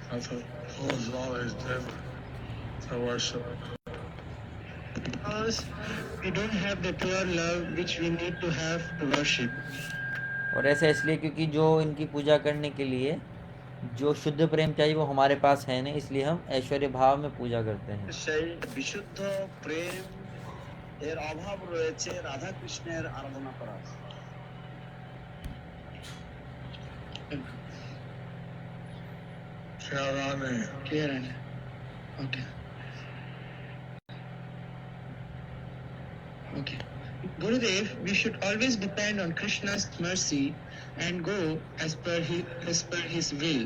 That's what Moses always did to worship. Because we don't have the pure love which we need to have to worship. और ऐसा इसलिए क्योंकि जो इनकी पूजा करने के लिए जो शुद्ध प्रेम चाहिए वो हमारे पास है नहीं, इसलिए हम ऐश्वर्य भाव में पूजा करते हैं। সেই বিশুদ্ধ প্রেম এর অভাব রয়েছে রাধা কৃষ্ণের আরাধনা করার। Clear. Okay. Gurudev, we should always depend on Krishna's mercy and go as per his will.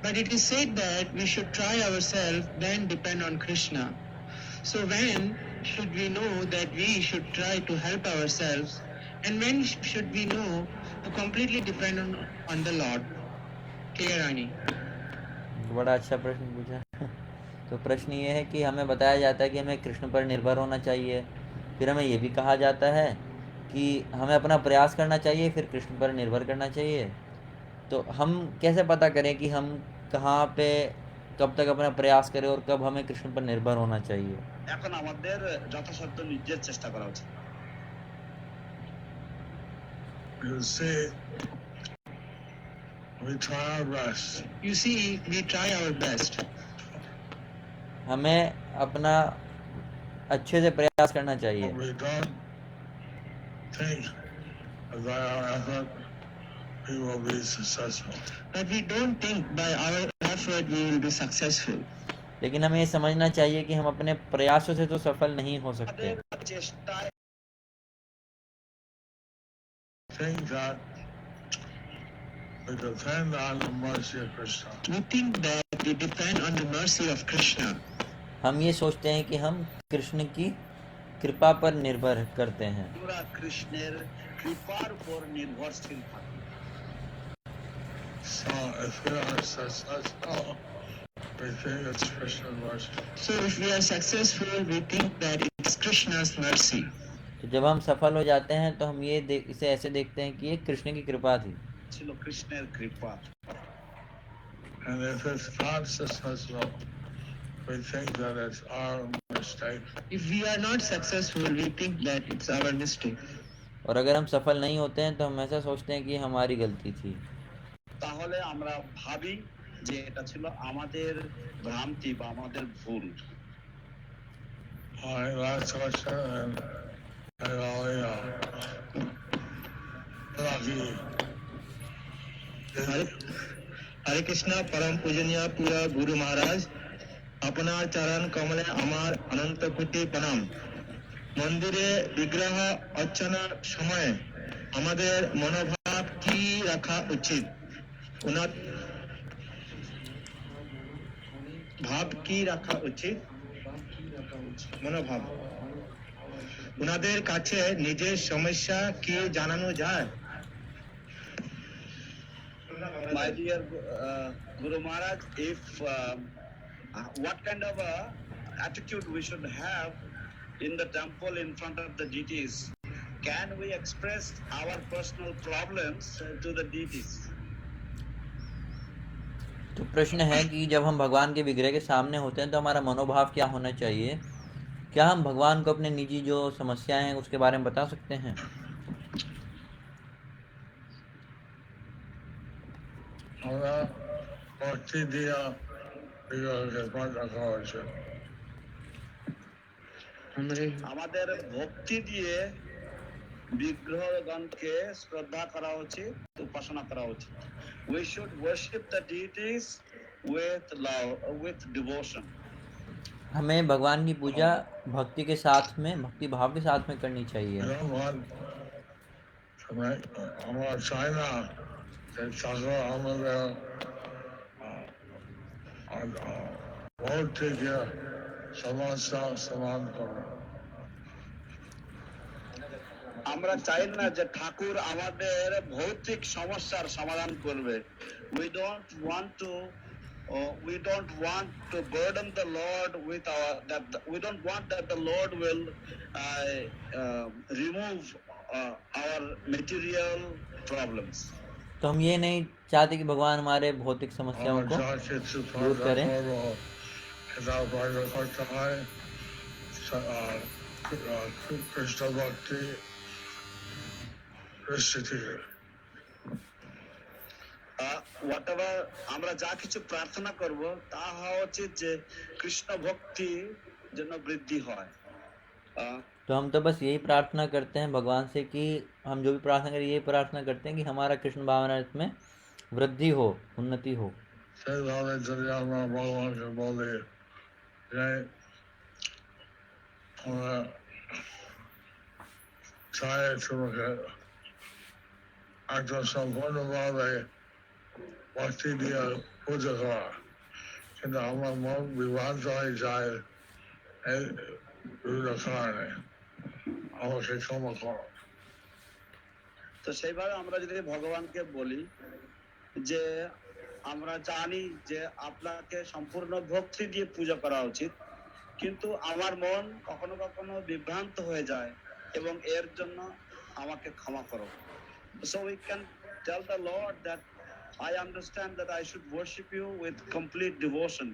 But it is said that we should try ourselves, then depend on Krishna. So when should we know that we should try to help ourselves, and when should we know to completely depend on the Lord? Clear, Ani? बड़ा अच्छा प्रश्न पूछा। तो प्रश्न ये है कि हमें बताया जाता है कि हमें कृष्ण पर निर्भर होना चाहिए, फिर हमें ये भी कहा जाता है कि हमें अपना प्रयास करना चाहिए, फिर कृष्ण पर निर्भर करना चाहिए। तो हम कैसे पता करें कि हम कहाँ पे कब तक अपना प्रयास करें और कब हमें कृष्ण पर निर्भर होना चाहिए? এখন আমাদের যথাসাধ্য নিজের চেষ্টা করা উচিত। You see, we try our best. You see, we try our best. हमें अपना अच्छे से प्रयास करना चाहिए। But we don't think that by our effort we will be successful. But we don't think by our effort we will be successful. लेकिन हमें ये समझना चाहिए कि हम अपने प्रयासों से तो सफल नहीं हो सकते। আমাদের চেষ্টায় Think that we depend on the mercy of Krishna. We think that we depend on the mercy of Krishna. हम ये सोचते हैं कि हम कृष्ण की कृपा पर निर्भर करते हैं। আমরা কৃষ্ণের কৃপার উপর নির্ভরশীল থাকি। So if we are successful, we think it's Krishna's mercy. So if we are successful, we think that it's Krishna's mercy. तो जब हम सफल हो जाते हैं तो हम ये इसे ऐसे देखते हैं कि ये कृष्ण की कृपा थी। ছিল কৃষ্ণের কৃপা। And if it's not successful, we think that it's our mistake. If we are not successful, we think that it's our mistake. और अगर हम सफल नहीं होते हैं तो हम ऐसा सोचते हैं कि हमारी गलती थी। তাহলে আমরা ভাবি যে এটা ছিল আমাদের ভ্রান্তি বা আমাদের ভুল। All right, last question, and हरे कृष्णा परम पूजनीय प्रिय गुरु महाराज, আপনার চরণ কমলে আমার অনন্ত কোটি প্রণাম। মন্দিরে বিগ্রহ অর্চনার সময় আমাদের মনোভাব কি রাখা উচিত? ভাব কি রাখা উচিত? মনোভাব। ওনাদের কাছে নিজের সমস্যা কি জানানো যায়? My dear Guru Maharaj, if what kind of attitude we should have in the temple in front of the deities? Can we express our personal problems to the deities? तो प्रश्न है कि जब हम भगवान के विग्रह के सामने होते हैं तो हमारा मनोभाव क्या होना चाहिए? क्या हम भगवान को अपने निजी जो समस्याएं हैं उसके बारे में बता सकते हैं? আমাদের ভক্তি দিয়ে বিগ্রহগণকে শ্রদ্ধা করা উচিত, উপাসনা করা উচিত। We should worship the deities with love, with devotion. हमें भगवान की पूजा भक्ति के साथ में, भक्ति भाव के साथ में करनी You चाहिए। don't want to make our China that Thakur Amadev won't take care Samasa Saman Karo. আমরা চাই না যে ঠাকুর আমাদের ভৌতিক সমস্যার সমাধান করবে। we don't want to we don't want to burden the Lord with our we don't want that the Lord will remove our material problems. तो हम ये नहीं चाहते कि भगवान हमारे भौतिक समस्याओं Our को Church is to दूर करें। without Bhagavad Krishna Bhakti Rishitiri. whatever আমরা যা কিছু প্রার্থনা করব তা হওয়া উচিত যে কৃষ্ণ ভক্তি যেন বৃদ্ধি হয়। तो हम तो बस यही प्रार्थना करते हैं भगवान से कि हम जो भी प्रार्थना करें, यही प्रार्थना करते हैं कि हमारा कृष्ण भावना में वृद्धि हो, उन्नति हो। Say Lale Jayama Bhagavan ke bole jai চায় তোমাকে একজন সম্পূর্ণভাবে ভক্তি দিয়ে পূজা করা, কিন্তু আমার মন বিভ্রান্ত হয়ে যায় এই বিভিন্ন কারণে, আমাকে ক্ষমা করো। তো সেইভাবে আমরা যদি ভগবানকে বলি যে আমরা জানি যে আপনাকে সম্পূর্ণ ভক্তি দিয়ে পূজা করা উচিত, কিন্তু আমার মন কখনো কখনো বিভ্রান্ত হয়ে যায় এবং এর জন্য আমাকে ক্ষমা করো। So we can tell the Lord that I understand that I should worship you with complete devotion,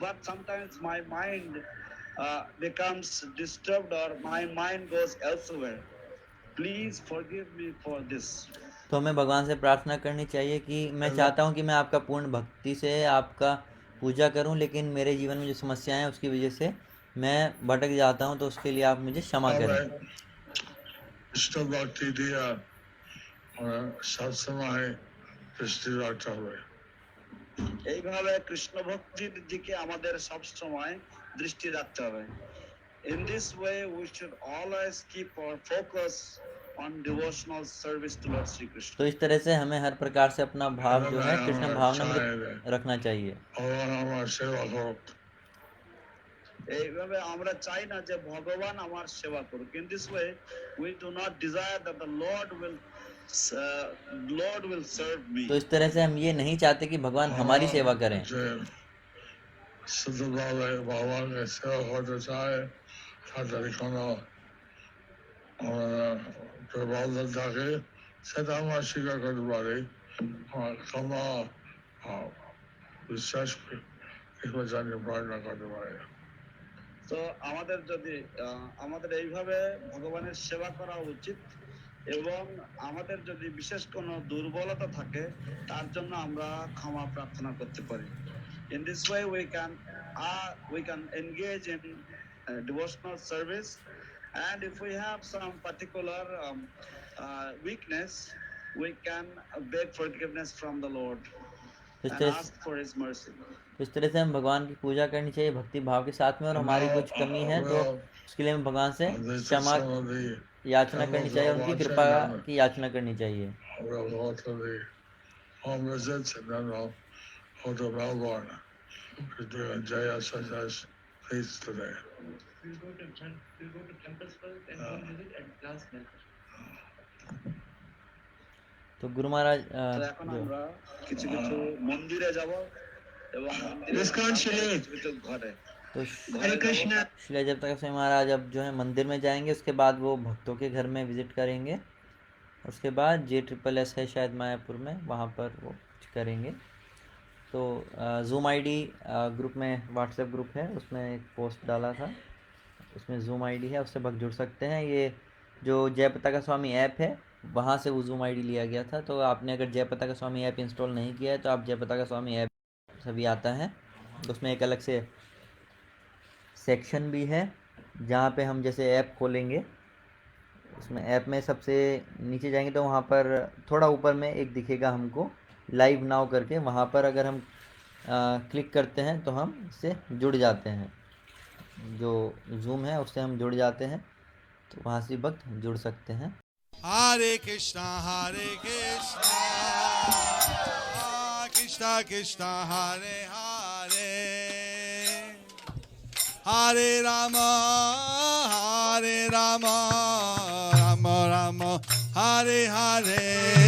but sometimes my mind becomes disturbed or my mind goes elsewhere. Please forgive me for this. तो हमें भगवान से प्रार्थना करनी चाहिए कि मैं चाहता हूँ कि मैं आपका पूर्ण भक्ति से आपका पूजा करूँ, लेकिन मेरे जीवन में जो समस्याएं हैं उसकी वजह से मैं भटक जाता हूँ, तो उसके लिए आप मुझे क्षमा करें। कृष्ण भक्ति दिया और सब समय दृष्टि रखते हुए এইভাবে কৃষ্ণ ভক্তির দিকে আমাদের সব সময় দৃষ্টি রাখতে হবে। In this way we should always keep our focus on devotional service to Lord Sri Krishna. तो इस तरह से हमें हर प्रकार से अपना भाव जो है कृष्ण भावना में रखना चाहिए। भगवान আমার সেবা করুক। এইভাবে আমরা চাই না যে ভগবান আমার সেবা করুক। In this way we do not desire that the Lord will serve me. तो इस तरह से हम ये नहीं चाहते कि भगवान हमारी सेवा करें। শুদ্ধভাবে ভগবানকে সেবা করতে চায় তাদের কোনো দুর্বলতা থাকে সেটা আমরা স্বীকার করতে পারি, ক্ষমা বিশ্বাস জানিয়ে প্রার্থনা করতে পারি। তো আমাদের যদি আমাদের এইভাবে ভগবানের সেবা করা উচিত এবং আমাদের যদি বিশেষ কোনো দুর্বলতা থাকে তার জন্য আমরা ক্ষমা প্রার্থনা করতে পারি। In this way we can engage in devotional service, and if we have some particular weakness we can beg forgiveness from the Lord and ask for his mercy. इस तरह से हम भगवान की पूजा करनी चाहिए भक्ति भाव के साथ में, और हमारी कुछ कमी है तो उसके लिए हमें भगवान से क्षमा याचना करनी चाहिए, उनकी कृपा की याचना करनी चाहिए। तो गुरु महाराज এখন আমরা কিছু কিছু মন্দিরে যাব এবং ঘরে। तो हरे कृष्ण श्री जब तक से महाराज अब जो है मंदिर में जाएंगे, उसके बाद वो भक्तों के घर में विजिट करेंगे, उसके बाद JSSS है शायद मायापुर में, वहाँ पर वो करेंगे। तो जूम आईडी ग्रुप में, व्हाट्सएप ग्रुप है, उसमें एक पोस्ट डाला था, उसमें जूम आईडी है, उससे भक्त जुड़ सकते हैं। ये जो जय पताका स्वामी ऐप है वहाँ से वो जूम आईडी लिया गया था। तो आपने अगर जय पताका स्वामी ऐप इंस्टॉल नहीं किया है तो आप जय पताका स्वामी ऐप सभी आता है, तो उसमें एक अलग से सेक्शन भी है जहाँ पे हम जैसे ऐप खोलेंगे, उसमें ऐप में सबसे नीचे जाएंगे तो वहाँ पर थोड़ा ऊपर में एक दिखेगा हमको लाइव नाउ करके, वहाँ पर अगर हम क्लिक करते हैं तो हम इससे जुड़ जाते हैं। जो जूम है उससे हम जुड़ जाते हैं, तो वहाँ से भक्त जुड़ सकते हैं। Hare Krishna, Krishna Krishna, Hare Hare, Hare Rama, Rama Rama, Hare Hare.